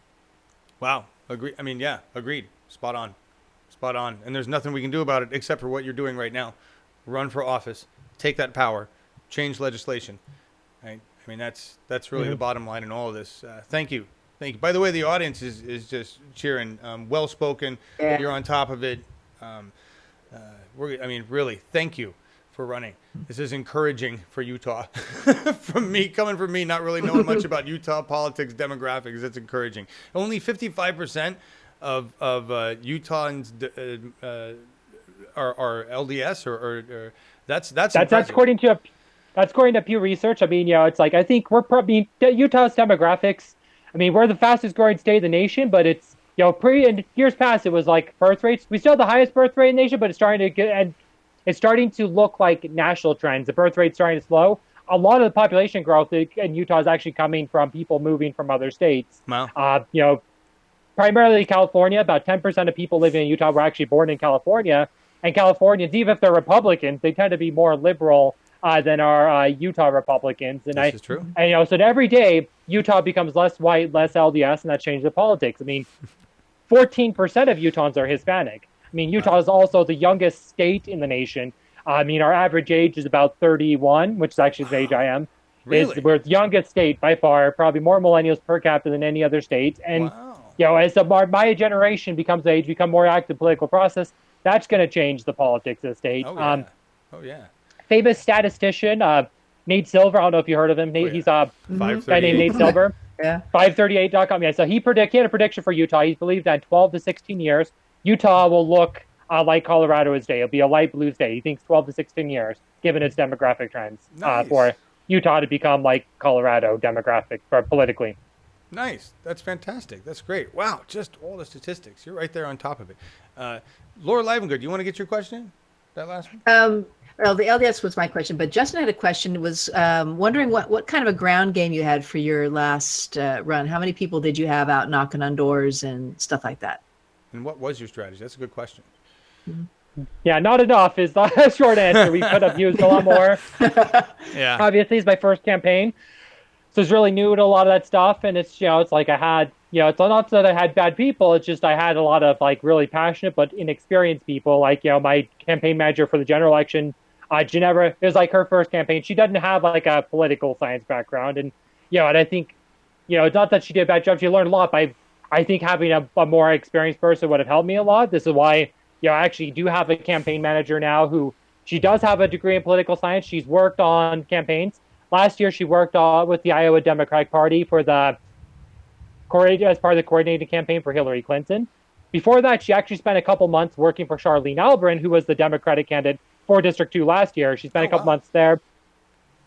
[SPEAKER 1] Wow. Agree. I mean, yeah, agreed. Spot on. Spot on. And there's nothing we can do about it except for what you're doing right now. Run for office, take that power, change legislation. Right? I mean, that's really the bottom line in all of this. Thank you. Thank you. By the way, the audience is just cheering. Well spoken.
[SPEAKER 7] Yeah.
[SPEAKER 1] You're on top of it. Really, thank you for running. This is encouraging for Utah. Coming from me, not really knowing much about Utah politics, demographics. It's encouraging. Only 55% of Utahns are LDS or that's
[SPEAKER 2] according to Pew Research. I mean, it's I think we're probably Utah's demographics. I mean, we're the fastest growing state in the nation, but it's in years past it was birth rates. We still have the highest birth rate in the nation, but it's starting to look like national trends. The birth rate's starting to slow. A lot of the population growth in Utah is actually coming from people moving from other states.
[SPEAKER 1] Wow.
[SPEAKER 2] Primarily California. About 10% of people living in Utah were actually born in California. And Californians, even if they're Republicans, they tend to be more liberal than our Utah Republicans. And
[SPEAKER 1] This is true.
[SPEAKER 2] And so every day Utah becomes less white, less LDS, and that changes the politics. I mean, 14% of Utahns are Hispanic. I mean, Utah is also the youngest state in the nation. I mean, our average age is about 31, which is actually the age I am.
[SPEAKER 1] Really?
[SPEAKER 2] We're the youngest state by far, probably more millennials per capita than any other state. And, as my generation becomes age, become more active in the political process, that's going to change the politics of the state.
[SPEAKER 1] Oh, yeah.
[SPEAKER 2] Famous statistician, Nate Silver. I don't know if you heard of him. He's a guy named Nate Silver.
[SPEAKER 7] Yeah.
[SPEAKER 2] 538.com. Yeah, so he had a prediction for Utah. He believed that in 12 to 16 years, Utah will look like Colorado is today. It'll be a light blue state. He thinks 12 to 16 years, given its demographic trends,
[SPEAKER 1] Nice.
[SPEAKER 2] for Utah to become like Colorado demographic or politically.
[SPEAKER 1] Nice. That's fantastic. That's great. Wow. Just all the statistics. You're right there on top of it. Laura Livengood, you want to get your question in? That last one?
[SPEAKER 7] Well, the LDS was my question, but Justin had a question. Was wondering what kind of a ground game you had for your last run. How many people did you have out knocking on doors and stuff like that?
[SPEAKER 1] And what was your strategy? That's a good question.
[SPEAKER 2] Yeah, not enough is the short answer. We could have used a lot more.
[SPEAKER 1] Yeah.
[SPEAKER 2] Obviously, it's my first campaign, so it's really new to a lot of that stuff. And it's it's like I had it's not that I had bad people. It's just I had a lot of really passionate but inexperienced people. Like my campaign manager for the general election, Ginevra, it was her first campaign. She doesn't have a political science background, and and I think it's not that she did a bad job. She learned a lot. But I think having a more experienced person would have helped me a lot. This is why I actually do have a campaign manager now who she does have a degree in political science. She's worked on campaigns. Last year, she worked with the Iowa Democratic Party as part of the coordinated campaign for Hillary Clinton. Before that, she actually spent a couple months working for Charlene Alberin, who was the Democratic candidate for District 2 last year. She spent a couple months there.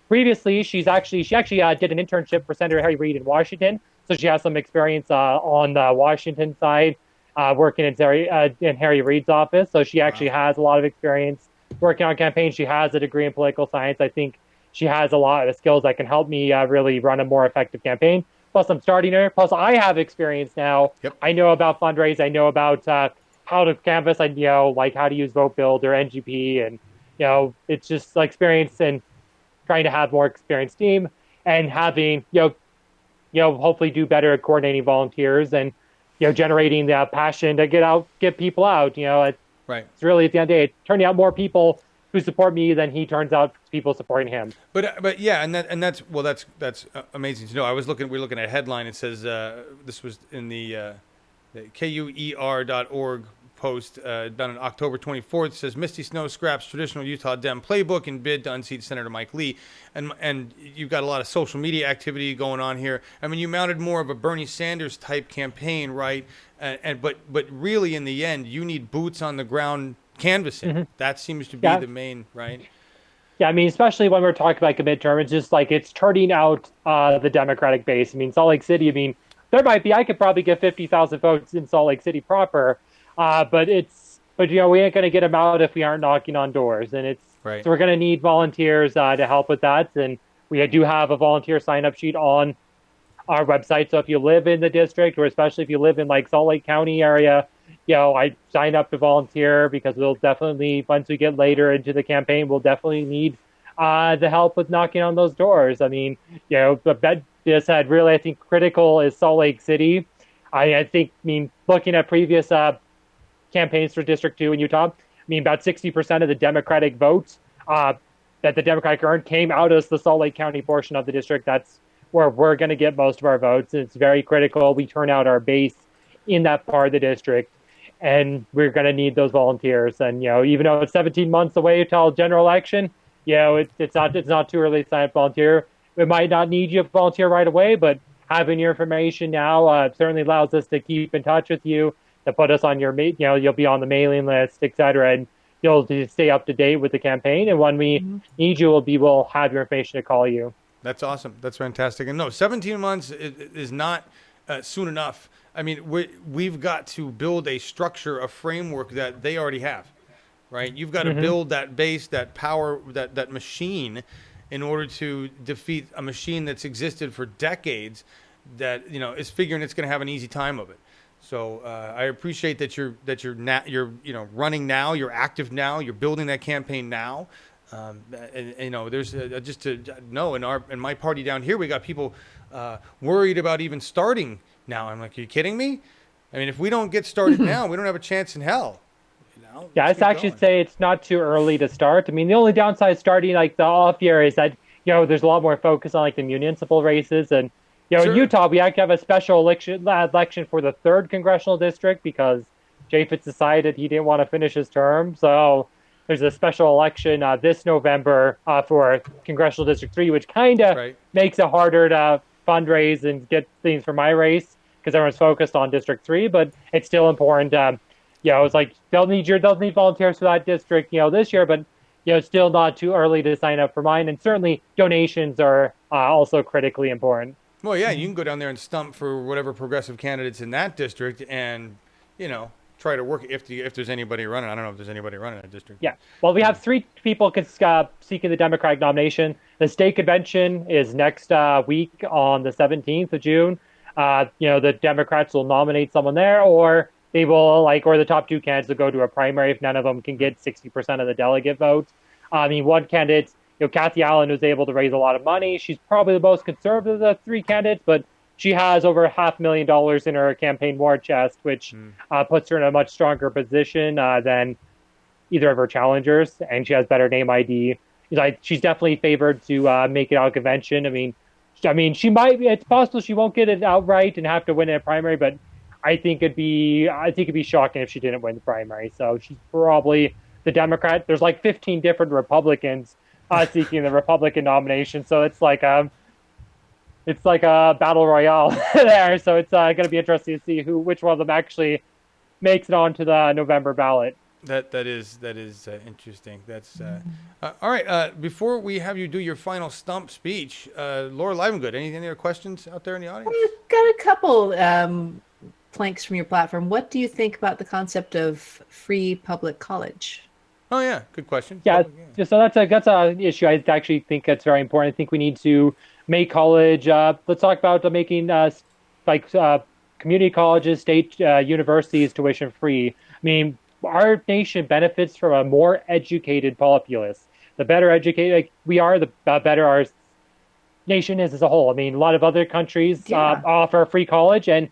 [SPEAKER 2] Previously, she actually did an internship for Senator Harry Reid in Washington. So she has some experience on the Washington side, working in Harry Reid's office. So she actually has a lot of experience working on campaigns. She has a degree in political science. I think she has a lot of skills that can help me really run a more effective campaign. Plus, I'm starting her. Plus, I have experience now.
[SPEAKER 1] Yep.
[SPEAKER 2] I know about fundraise. I know about how to canvass. I know like how to use Vote Builder, NGP, and it's just like experience and trying to have more experienced team and having hopefully do better at coordinating volunteers and generating that passion to get people out.
[SPEAKER 1] Right.
[SPEAKER 2] It's really at the end of the day, turning out more people who support me than he turns out people supporting him.
[SPEAKER 1] But yeah, that's amazing to know. We're looking at a headline. It says this was in the KUER.org post done on October 24th. It says Misty Snow scraps traditional Utah Dem playbook in bid to unseat Senator Mike Lee, and you've got a lot of social media activity going on here. I mean, you mounted more of a Bernie Sanders type campaign, right? But really, in the end, you need boots on the ground canvassing. Mm-hmm. That seems to be the main, right?
[SPEAKER 2] Yeah, I mean, especially when we're talking about a midterm, it's just like it's turning out the Democratic base. I mean, Salt Lake City, I could probably get 50,000 votes in Salt Lake City proper, but we ain't going to get them out if we aren't knocking on doors. And
[SPEAKER 1] right.
[SPEAKER 2] So we're going to need volunteers to help with that. And we do have a volunteer sign-up sheet on our website. So if you live in the district, or especially if you live in like Salt Lake County area, I sign up to volunteer because we'll definitely, once we get later into the campaign, we'll definitely need the help with knocking on those doors. I mean, Dist had really, I think, critical is Salt Lake City. I think, looking at previous campaigns for District 2 in Utah, about 60% of the Democratic votes that the Democratic earned came out of the Salt Lake County portion of the district. That's where we're going to get most of our votes. It's very critical. We turn out our base in that part of the district, and we're going to need those volunteers. And, even though it's 17 months away till general election, it's not too early to sign up volunteer. We might not need you to volunteer right away, but having your information now certainly allows us to keep in touch with you, to put us on you'll be on the mailing list, et cetera, and you'll stay up to date with the campaign. And when we need you, we'll have your information to call you.
[SPEAKER 1] That's awesome. That's fantastic. And no, 17 months is not soon enough. I mean, we've got to build a structure, a framework that they already have, right? You've got to build that base, that power, that machine, in order to defeat a machine that's existed for decades, that is figuring it's going to have an easy time of it. So I appreciate that you're running now, you're active now, you're building that campaign now. There's just to know in my party down here, we got people worried about even starting now. I'm like, are you kidding me? I mean, if we don't get started now, we don't have a chance in hell.
[SPEAKER 2] Yeah, I'd actually say it's not too early to start. I mean, the only downside starting like the off year is that there's a lot more focus on like the municipal races, and
[SPEAKER 1] Sure.
[SPEAKER 2] In Utah we actually have a special election for the 3rd congressional district because Chaffetz decided he didn't want to finish his term, so there's a special election this November for Congressional District 3, which kind of makes it harder to fundraise and get things for my race because everyone's focused on District 3, but it's still important. It's like they'll need volunteers for that district, this year, but it's still not too early to sign up for mine. And certainly donations are also critically important.
[SPEAKER 1] Well, yeah, you can go down there and stump for whatever progressive candidates in that district and, try to work if there's anybody running. I don't know if there's anybody running that district.
[SPEAKER 2] Yeah. Well, we have 3 people seeking the Democratic nomination. The state convention is next week on the 17th of June. The Democrats will nominate someone there, or they will or the top 2 candidates will go to a primary if none of them can get 60% of the delegate votes. One candidate, Kathy Allen, was able to raise a lot of money. She's probably the most conservative of the 3 candidates, but she has over $500,000 in her campaign war chest, which puts her in a much stronger position than either of her challengers, and she has better name ID. She's definitely favored to make it out of convention. I mean, she might. It's possible she won't get it outright and have to win in a primary, but I think it'd be shocking if she didn't win the primary. So she's probably the Democrat. There's like 15 different Republicans seeking the Republican nomination, so it's like a battle royale there. So it's going to be interesting to see which one of them actually makes it onto the November ballot.
[SPEAKER 1] That is interesting. That's all right. Before we have you do your final stump speech, Laura Livengood, any other questions out there in the audience?
[SPEAKER 7] We've got a couple planks from your platform. What do you think about the concept of free public college?
[SPEAKER 1] Oh yeah, good question.
[SPEAKER 2] Yeah, so that's a issue. I actually think that's very important. I think we need to make college. Let's talk about making community colleges, state universities tuition free. I mean, our nation benefits from a more educated populace. The better educated we are, the better our nation is as a whole. I mean, a lot of other countries offer free college and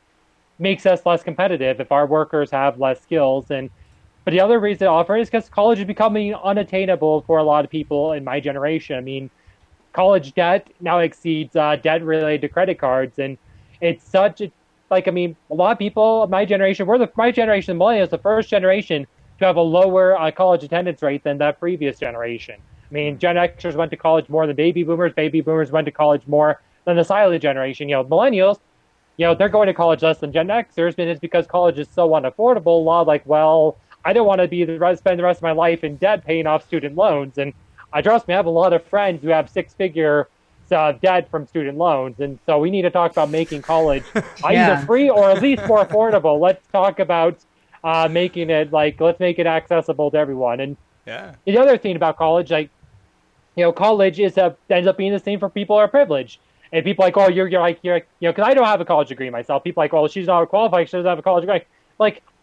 [SPEAKER 2] makes us less competitive if our workers have less skills. But the other reason to offer it is because college is becoming unattainable for a lot of people in my generation. I mean, college debt now exceeds debt related to credit cards, and it's such a a lot of people of my generation, my generation, the millennials, the first generation to have a lower college attendance rate than that previous generation. I mean, Gen Xers went to college more than baby boomers. Baby boomers went to college more than the silent generation. Millennials, they're going to college less than Gen Xers, and it's because college is so unaffordable. A lot I don't want to spend the rest of my life in debt paying off student loans. And trust me, I have a lot of friends who have six-figure debt from student loans, and so we need to talk about making college either free or at least more affordable. Let's talk about making it let's make it accessible to everyone. And the other thing about college, college ends up being the same for people who are privileged. And people you're because I don't have a college degree myself. People she's not qualified, she doesn't have a college degree.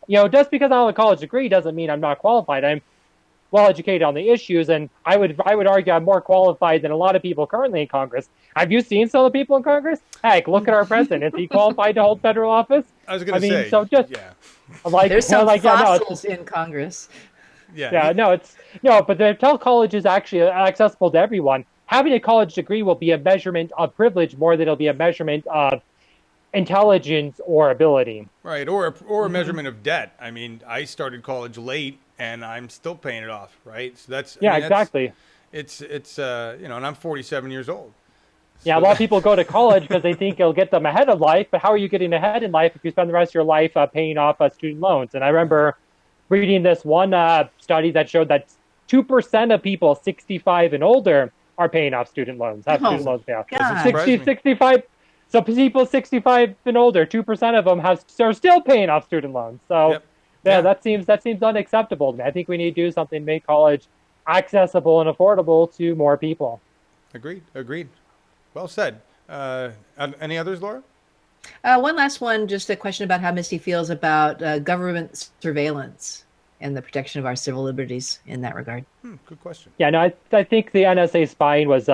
[SPEAKER 2] Just because I don't have a college degree doesn't mean I'm not qualified. I'm well educated on the issues, and I would argue I'm more qualified than a lot of people currently in Congress. Have you seen some of the people in Congress? Heck, look at our president. Is he qualified to hold federal office?
[SPEAKER 1] I was going to say.
[SPEAKER 7] So just there's some fossils in Congress.
[SPEAKER 2] But until college is actually accessible to everyone, having a college degree will be a measurement of privilege more than it'll be a measurement of intelligence or ability.
[SPEAKER 1] Right, or a measurement of debt. I mean, I started college late, and I'm still paying it off, right? So that's
[SPEAKER 2] exactly.
[SPEAKER 1] It's and I'm 47 years old.
[SPEAKER 2] Yeah, a lot of people go to college because they think it'll get them ahead of life, but how are you getting ahead in life if you spend the rest of your life paying off student loans? And I remember reading this one study that showed that 2% of people 65 and older are paying off student loans, student loans pay off. 65. So people 65 and older, 2% of them are still paying off student loans. So that seems unacceptable to me. I think we need to do something to make college accessible and affordable to more people.
[SPEAKER 1] Agreed. Well said. Any others, Laura?
[SPEAKER 7] One last one, just a question about how Misty feels about government surveillance and the protection of our civil liberties in that regard.
[SPEAKER 1] Good question.
[SPEAKER 2] Yeah, no, I think the NSA spying was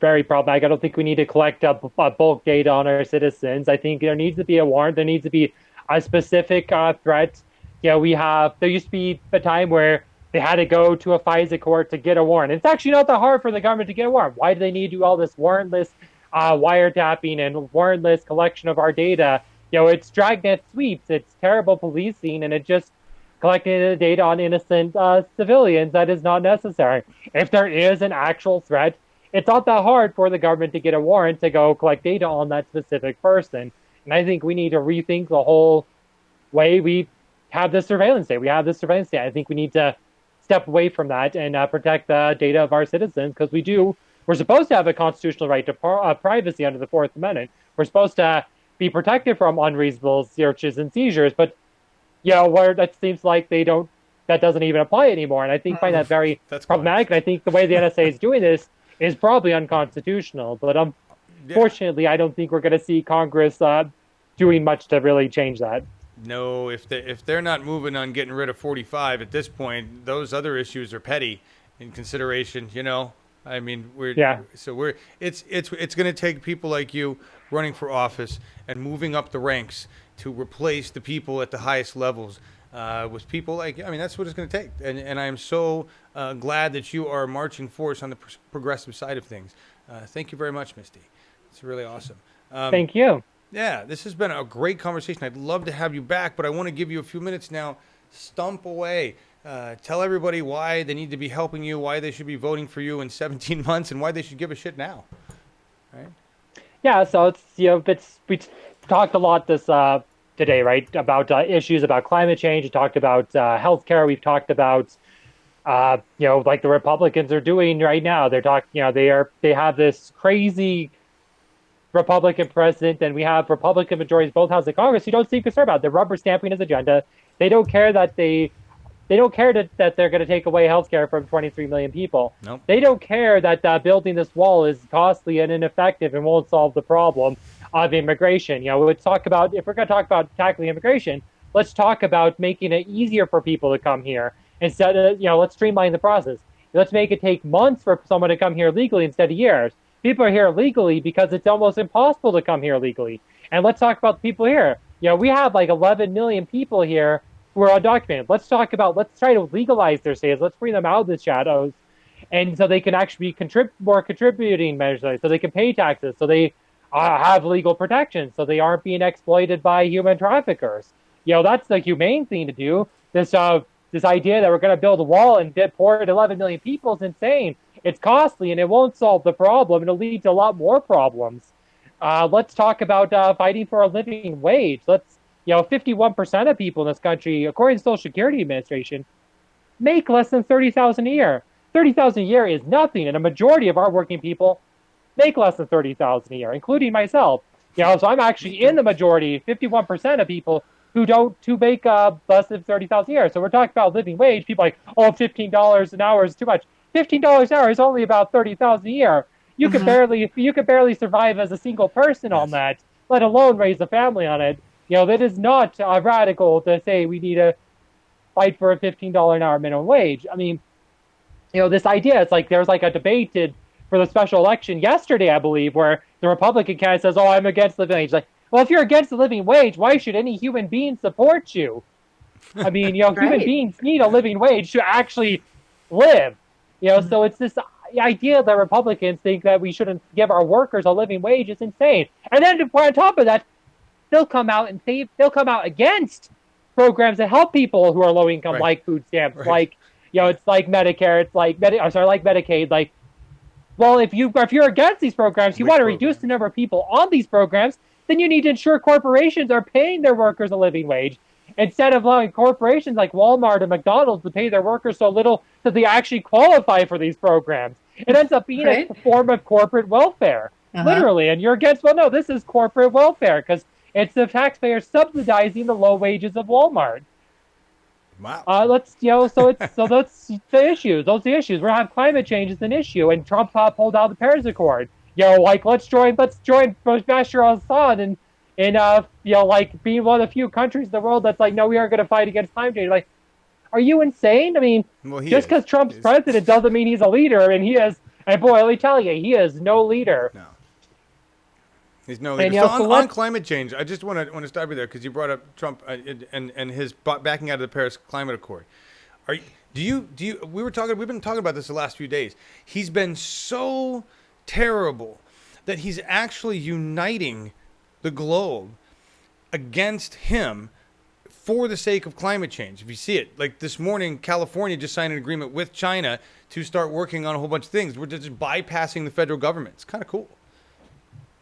[SPEAKER 2] very problematic. I don't think we need to collect bulk data on our citizens. I think there needs to be a warrant. There needs to be a specific threat. There used to be a time where they had to go to a FISA court to get a warrant. It's actually not that hard for the government to get a warrant. Why do they need to do all this warrantless wiretapping and warrantless collection of our data? It's dragnet sweeps. It's terrible policing, and it just collecting the data on innocent civilians that is not necessary. If there is an actual threat, it's not that hard for the government to get a warrant to go collect data on that specific person. And I think we need to rethink the whole way we have this surveillance state. I think we need to step away from that and protect the data of our citizens, because we're supposed to have a constitutional right to privacy under the Fourth Amendment. We're supposed to be protected from unreasonable searches and seizures, but where that seems like that doesn't even apply anymore. And I find that very problematic. And I think the way the NSA is doing this is probably unconstitutional. But fortunately, I don't think we're going to see Congress doing much to really change that.
[SPEAKER 1] No, if they're not moving on getting rid of 45 at this point, those other issues are petty in consideration. I mean, it's going to take people like you running for office and moving up the ranks to replace the people at the highest levels with people that's what it's going to take. And I am so glad that you are a marching force on the progressive side of things. Thank you very much, Misty. It's really awesome.
[SPEAKER 2] Thank you.
[SPEAKER 1] Yeah, this has been a great conversation. I'd love to have you back, but I want to give you a few minutes now. Stump away. Tell everybody why they need to be helping you, why they should be voting for you in 17 months, and why they should give a shit now. Right?
[SPEAKER 2] Yeah, so it's we talked a lot this today, right? About issues about climate change. We talked about healthcare. We've talked about, like the Republicans are doing right now. They're talking, they have this crazy Republican president, and we have Republican majorities both houses of Congress who don't seem concerned about it. They're rubber stamping his agenda. They don't care that they don't care that they're going to take away healthcare from 23 million people.
[SPEAKER 1] Nope.
[SPEAKER 2] They don't care that building this wall is costly and ineffective and won't solve the problem of immigration. Let's talk about, if we're going to talk about tackling immigration, let's talk about making it easier for people to come here instead of, let's streamline the process. Let's make it take months for someone to come here legally instead of years. People are here legally because it's almost impossible to come here legally. And let's talk about the people here. We have like 11 million people here who are undocumented. Let's try to legalize their status. Let's bring them out of the shadows. And so they can actually be more contributing measures, so they can pay taxes, so they have legal protection, so they aren't being exploited by human traffickers. That's the humane thing to do. This idea that we're going to build a wall and deport 11 million people is insane. It's costly and it won't solve the problem. It'll lead to a lot more problems. Let's talk about fighting for a living wage. 51% of people in this country, according to the Social Security Administration, make less than $30,000 a year. $30,000 a year is nothing, and a majority of our working people make less than $30,000 a year, including myself. So I'm actually in the majority, 51% of people who make less than $30,000 a year. So we're talking about living wage. People are like, oh, $15 an hour is too much. $15 an hour is only about $30,000 a year. You could barely survive as a single person on that, let alone raise a family on it. That is not radical to say we need to fight for a $15 an hour minimum wage. I mean, this idea, it's like there was like a debate for the special election yesterday, I believe, where the Republican candidate says, oh, I'm against living wage. Like, well, if you're against the living wage, why should any human being support you? I mean,
[SPEAKER 7] Right.
[SPEAKER 2] Human beings need a living wage to actually live. So it's this idea that Republicans think that we shouldn't give our workers a living wage is insane. And then on top of that, they'll come out against programs that help people who are low income,
[SPEAKER 1] Right.
[SPEAKER 2] like food stamps,
[SPEAKER 1] Right.
[SPEAKER 2] like it's like Medicare, it's like like Medicaid. Like, well, if you're against these programs, you
[SPEAKER 1] Which
[SPEAKER 2] want to
[SPEAKER 1] program?
[SPEAKER 2] reduce the number of people on these programs, then you need to ensure corporations are paying their workers a living wage instead of allowing corporations like Walmart and McDonald's to pay their workers so little that they actually qualify for these programs. It ends up being
[SPEAKER 7] Right.
[SPEAKER 2] a form of corporate welfare, literally. And you're against, well, no, this is corporate welfare because it's the taxpayers subsidizing the low wages of Walmart.
[SPEAKER 1] Wow.
[SPEAKER 2] So that's the issues. Those are the issues. We're having climate change is an issue, and Trump pulled out the Paris Accord. Let's join Bashar al-Assad and being one of the few countries in the world that's like, no, we aren't going to fight against climate change. Like, are you insane? I mean,
[SPEAKER 1] Well, he
[SPEAKER 2] just
[SPEAKER 1] is.
[SPEAKER 2] because Trump's
[SPEAKER 1] He's-
[SPEAKER 2] president doesn't mean he's a leader, and he is. And boy, let me tell you, he is no leader.
[SPEAKER 1] No. He's no
[SPEAKER 2] And,
[SPEAKER 1] leader. So
[SPEAKER 2] so
[SPEAKER 1] on
[SPEAKER 2] let's-
[SPEAKER 1] climate change, I just want to stop you there because you brought up Trump and his backing out of the Paris Climate Accord. We've been talking about this the last few days. He's been so terrible that he's actually uniting the globe against him for the sake of climate change. If you see it, like this morning, California just signed an agreement with China to start working on a whole bunch of things. We're just bypassing the federal government. It's kind of cool.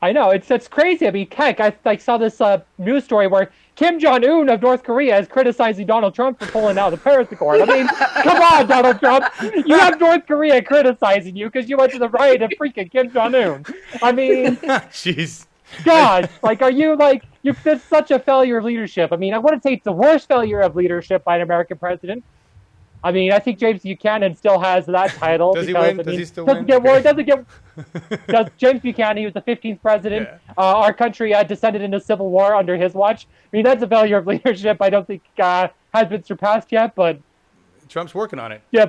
[SPEAKER 2] I know, it's crazy. I mean, heck, I saw this news story where Kim Jong-un of North Korea is criticizing Donald Trump for pulling out of the Paris Accord. I mean, come on, Donald Trump. You have North Korea criticizing you because you went to the right of freaking Kim Jong-un. I mean,
[SPEAKER 1] Jeez.
[SPEAKER 2] God, it's such a failure of leadership. I mean, I wouldn't say it's the worst failure of leadership by an American president. I mean, I think James Buchanan still has that title.
[SPEAKER 1] Does he
[SPEAKER 2] because,
[SPEAKER 1] win?
[SPEAKER 2] I
[SPEAKER 1] Does
[SPEAKER 2] mean,
[SPEAKER 1] he still
[SPEAKER 2] doesn't
[SPEAKER 1] win?
[SPEAKER 2] Get more, doesn't get. Does James Buchanan? He was the 15th president.
[SPEAKER 1] Yeah.
[SPEAKER 2] Our country descended into civil war under his watch. I mean, that's a failure of leadership. I don't think has been surpassed yet. But
[SPEAKER 1] Trump's working on it.
[SPEAKER 2] yeah,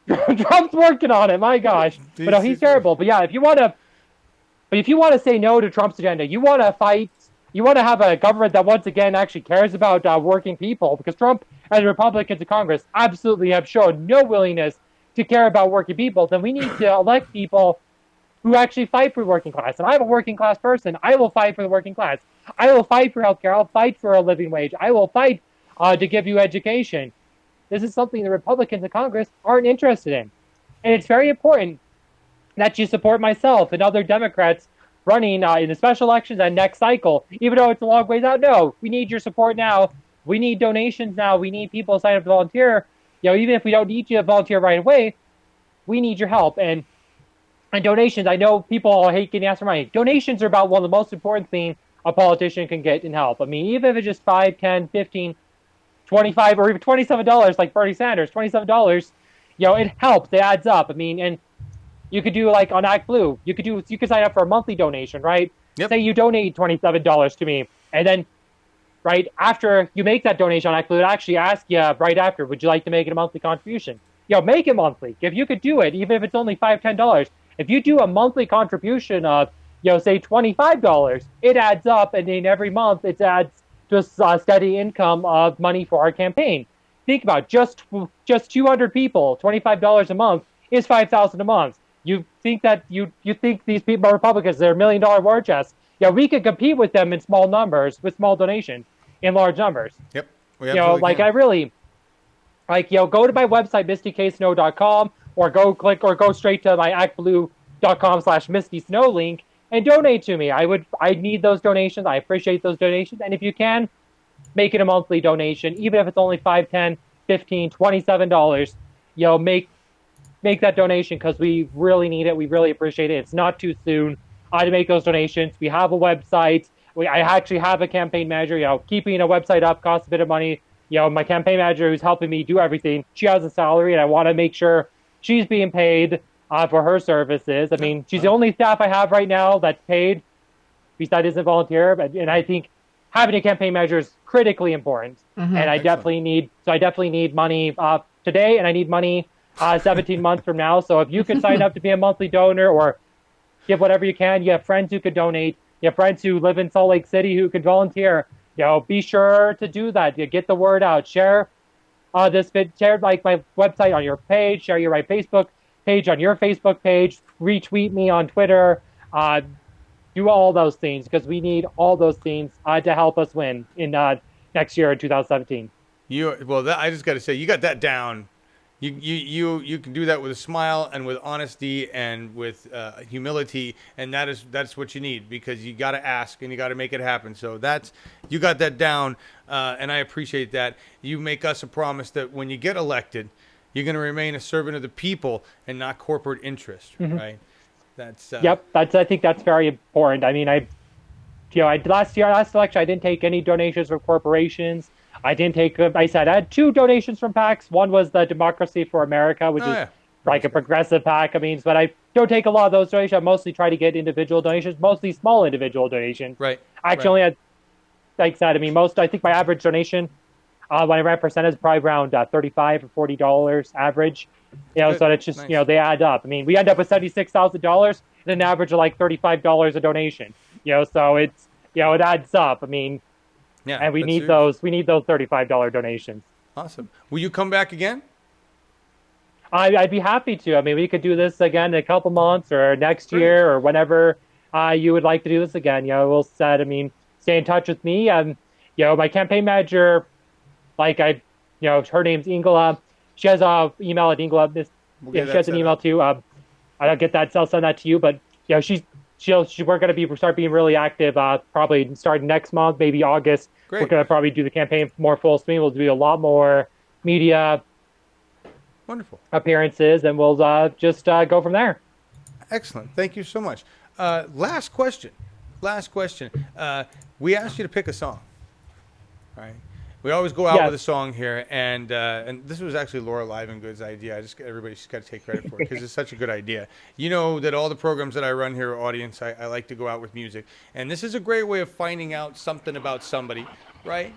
[SPEAKER 2] Trump's working on it. My gosh, but no, he's terrible. But yeah, if you want to say no to Trump's agenda, you want to fight. You want to have a government that once again actually cares about working people, because Trump and the Republicans in Congress absolutely have shown no willingness to care about working people. Then we need to elect people who actually fight for the working class. And I'm a working class person. I will fight for the working class. I will fight for healthcare. I'll fight for a living wage. I will fight to give you education. This is something the Republicans in Congress aren't interested in. And it's very important that you support myself and other Democrats running in the special elections and next cycle, even though it's a long ways out. No, we need your support now. We need donations now. We need people to sign up to volunteer. Even if we don't need you to volunteer right away, we need your help. And donations, I know people all hate getting asked for money. Donations are about one of the most important things a politician can get in help. I mean, even if it's just 5, 10, 15, 25, or even $27, like Bernie Sanders, $27, it helps. It adds up. I mean, and you could do like on Act Blue, you could sign up for a monthly donation, right?
[SPEAKER 1] Yep.
[SPEAKER 2] Say you donate $27 to me, and then right after you make that donation on Act Blue, it actually asks you right after, would you like to make it a monthly contribution? Make it monthly. If you could do it, even if it's only $5, $10, if you do a monthly contribution of, say $25, it adds up, and then every month it adds just a steady income of money for our campaign. Think about just 200 people, $25 a month is $5,000 a month. You think that you think these people are Republicans, they're $1 million war chests. We could compete with them in small numbers, with small donations, in large numbers.
[SPEAKER 1] Yep. We absolutely can.
[SPEAKER 2] I really, go to my website, mistykSnow.com, or go straight to my actblue.com/MistySnow link and donate to me. I need those donations. I appreciate those donations. And if you can, make it a monthly donation, even if it's only $5, $10, $15, $27, make that donation, because we really need it. We really appreciate it. It's not too soon to make those donations. We have a website. I actually have a campaign manager. Keeping a website up costs a bit of money. My campaign manager, who's helping me do everything, she has a salary, and I want to make sure she's being paid for her services. I mean, she's the only staff I have right now that's paid, besides isn't volunteer. And I think having a campaign manager is critically important.
[SPEAKER 7] Mm-hmm.
[SPEAKER 2] And I definitely need money today, and I need money 17 months from now. So if you could sign up to be a monthly donor or give whatever you can, you have friends who could donate, you have friends who live in Salt Lake City who could volunteer, be sure to do that. Get the word out. Share share like my website on your page, share your Facebook page on your Facebook page, retweet me on Twitter, do all those things, because we need all those things to help us win in next year in 2017.
[SPEAKER 1] I just got to say, you got that down. You can do that with a smile and with honesty and with humility, and that's what you need, because you got to ask and you got to make it happen. So you got that down, and I appreciate that. You make us a promise that when you get elected, you're going to remain a servant of the people and not corporate interest,
[SPEAKER 2] Mm-hmm.
[SPEAKER 1] right? That's
[SPEAKER 2] Yep, I think that's very important. I mean, last election I didn't take any donations from corporations. I didn't take. I had 2 donations from PACs. One was the Democracy for America, which is like a progressive PAC. I mean, but I don't take a lot of those donations. I mostly try to get individual donations, mostly small individual donations.
[SPEAKER 1] Right.
[SPEAKER 2] Actually, only had, like I said, I mean, I think my average donation when I ran percentage is probably around $35 or $40 average.
[SPEAKER 1] Good.
[SPEAKER 2] So it's just
[SPEAKER 1] Nice.
[SPEAKER 2] They add up. I mean, we end up with $76,000 and an average of like $35 a donation. So it's it adds up. I mean.
[SPEAKER 1] Yeah,
[SPEAKER 2] And we need those $35 donations.
[SPEAKER 1] Awesome. Will you come back again?
[SPEAKER 2] I'd be happy to. I mean, we could do this again in a couple months or next year or whenever you would like to do this again. Stay in touch with me. My campaign manager, her name's Ingela. She has an email at Ingela. She has an email too. I don't get that, so I'll send that to you. But we're going to start being really active. Probably starting next month, maybe August.
[SPEAKER 1] Great.
[SPEAKER 2] We're going to probably do the campaign more full swing. We'll do a lot more media
[SPEAKER 1] Wonderful.
[SPEAKER 2] appearances, and we'll just go from there.
[SPEAKER 1] Excellent. Thank you so much. Last question. We asked you to pick a song. All right. We always go out
[SPEAKER 2] Yes.
[SPEAKER 1] with a song here, and this was actually Laura Livengood's idea. Everybody's got to take credit for it, because it's such a good idea. You know that all the programs that I run here, audience, I like to go out with music, and this is a great way of finding out something about somebody, right?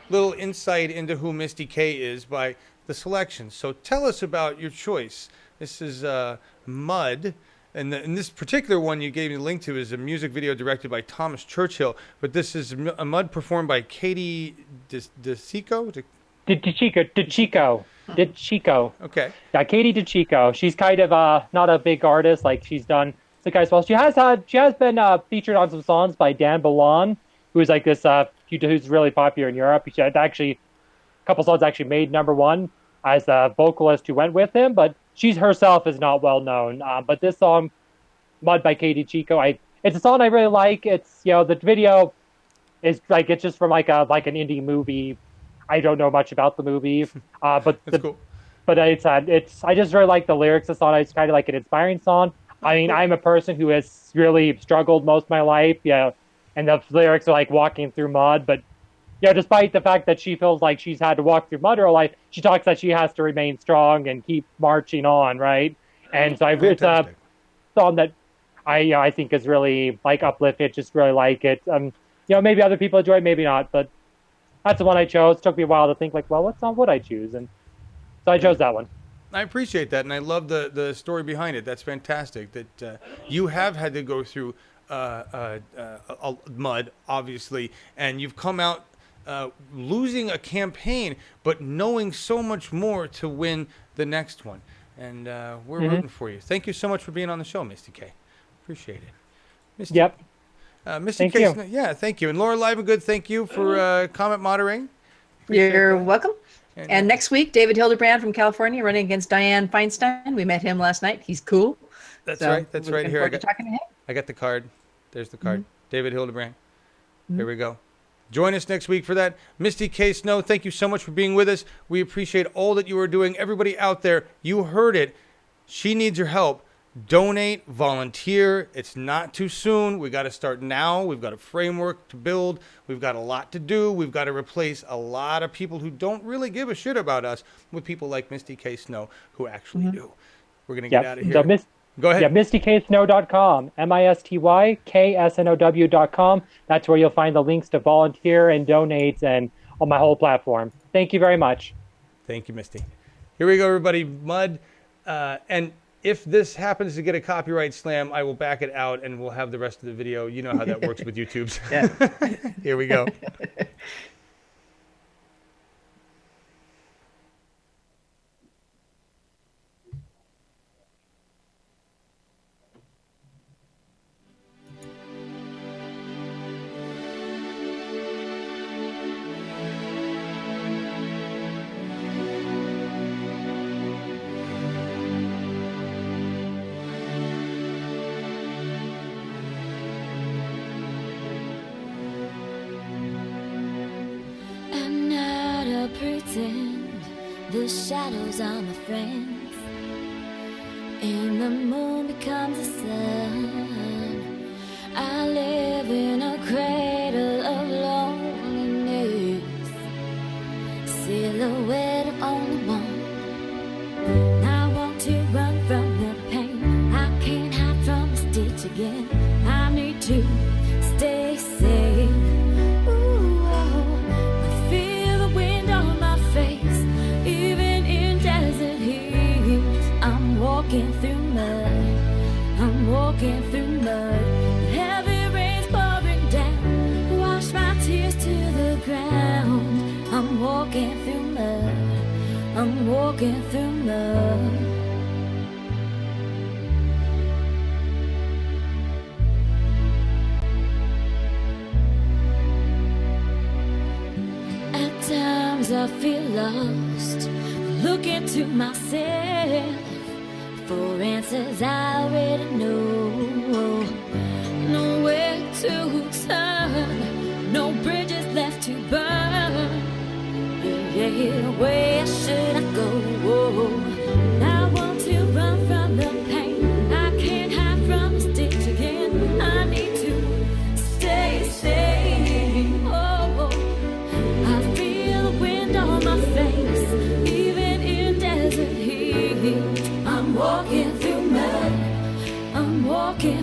[SPEAKER 1] Little insight into who Misty K is by the selection. So tell us about your choice. This is Mud. And this particular one you gave me the link to is a music video directed by Thomas Churchill. But this is a Mud performed by Katie DeChico.
[SPEAKER 2] DeChico.
[SPEAKER 1] Okay.
[SPEAKER 2] Yeah, Katie DeChico. She's kind of not a big artist. Like, she's done some guys well. She has been featured on some songs by Dan Balon, who's like this who's really popular in Europe. She had actually a couple songs actually made #1 as a vocalist who went with him, but she's herself is not well known. But this song, Mud by Katie Chico, it's a song I really like. It's the video is like it's just from like an indie movie. I don't know much about the movie, but
[SPEAKER 1] That's cool.
[SPEAKER 2] but it's I just really like the lyrics of the song. It's kind of like an inspiring song. I mean, I'm a person who has really struggled most of my life, and the lyrics are like walking through mud, but despite the fact that she feels like she's had to walk through mud her life, she talks that she has to remain strong and keep marching on, right? And so it's a song that I think is really like uplifting. Just really like it. Maybe other people enjoy it, maybe not, but that's the one I chose. It took me a while to think like, well, what song would I choose? And so I chose that one.
[SPEAKER 1] I appreciate that, and I love the story behind it. That's fantastic that you have had to go through mud, obviously, and you've come out losing a campaign, but knowing so much more to win the next one. And we're rooting for you. Thank you so much for being on the show, Misty K. Appreciate it. Misty,
[SPEAKER 2] Yep.
[SPEAKER 1] Misty
[SPEAKER 2] Thank
[SPEAKER 1] K.
[SPEAKER 2] you.
[SPEAKER 1] Yeah, thank you. And Laura Livengood, thank you for comment moderating. Appreciate
[SPEAKER 7] You're
[SPEAKER 1] that.
[SPEAKER 7] welcome. And next week, David Hildebrand from California running against Dianne Feinstein. We met him last night. He's cool.
[SPEAKER 1] That's right. That's right. Here
[SPEAKER 7] Talking to him.
[SPEAKER 1] I got the card. There's the card. David Hildebrand. Here we go. Join us next week for that. Misty K. Snow, thank you so much for being with us. We appreciate all that you are doing. Everybody out there, you heard it. She needs your help. Donate, volunteer. It's not too soon. We got to start now. We've got a framework to build. We've got a lot to do. We've got to replace a lot of people who don't really give a shit about us with people like Misty K. Snow who actually do. We're going to get out of here.
[SPEAKER 2] So
[SPEAKER 1] Go ahead.
[SPEAKER 2] Yeah, MistyKSnow.com, MistyKSnow.com. That's where you'll find the links to volunteer and donate and on my whole platform. Thank you very much.
[SPEAKER 1] Thank you, Misty. Here we go, everybody. Mud. And if this happens to get a copyright slam, I will back it out and we'll have the rest of the video. You know how that works with YouTube's.
[SPEAKER 7] Yeah.
[SPEAKER 1] Here we go.
[SPEAKER 8] Pretend the shadows are my friends, and the moon becomes the sun. I live in a cradle of loneliness, silhouette on the wall. I want to run from the pain. I can't hide from the stitch again. I need to stay safe. Walking through mud, I'm walking through mud. Heavy rain's pouring down, wash my tears to the ground. I'm walking through mud, I'm walking through mud. At times I feel lost, look into myself for answers I already know. Nowhere to turn, no bridges left to burn. Yeah, where should I go? I want to run from the pain. I can't hide from the stitch again. I need to stay safe. Oh, I feel the wind on my face, even in desert heat. I'm walking through mud, I'm walking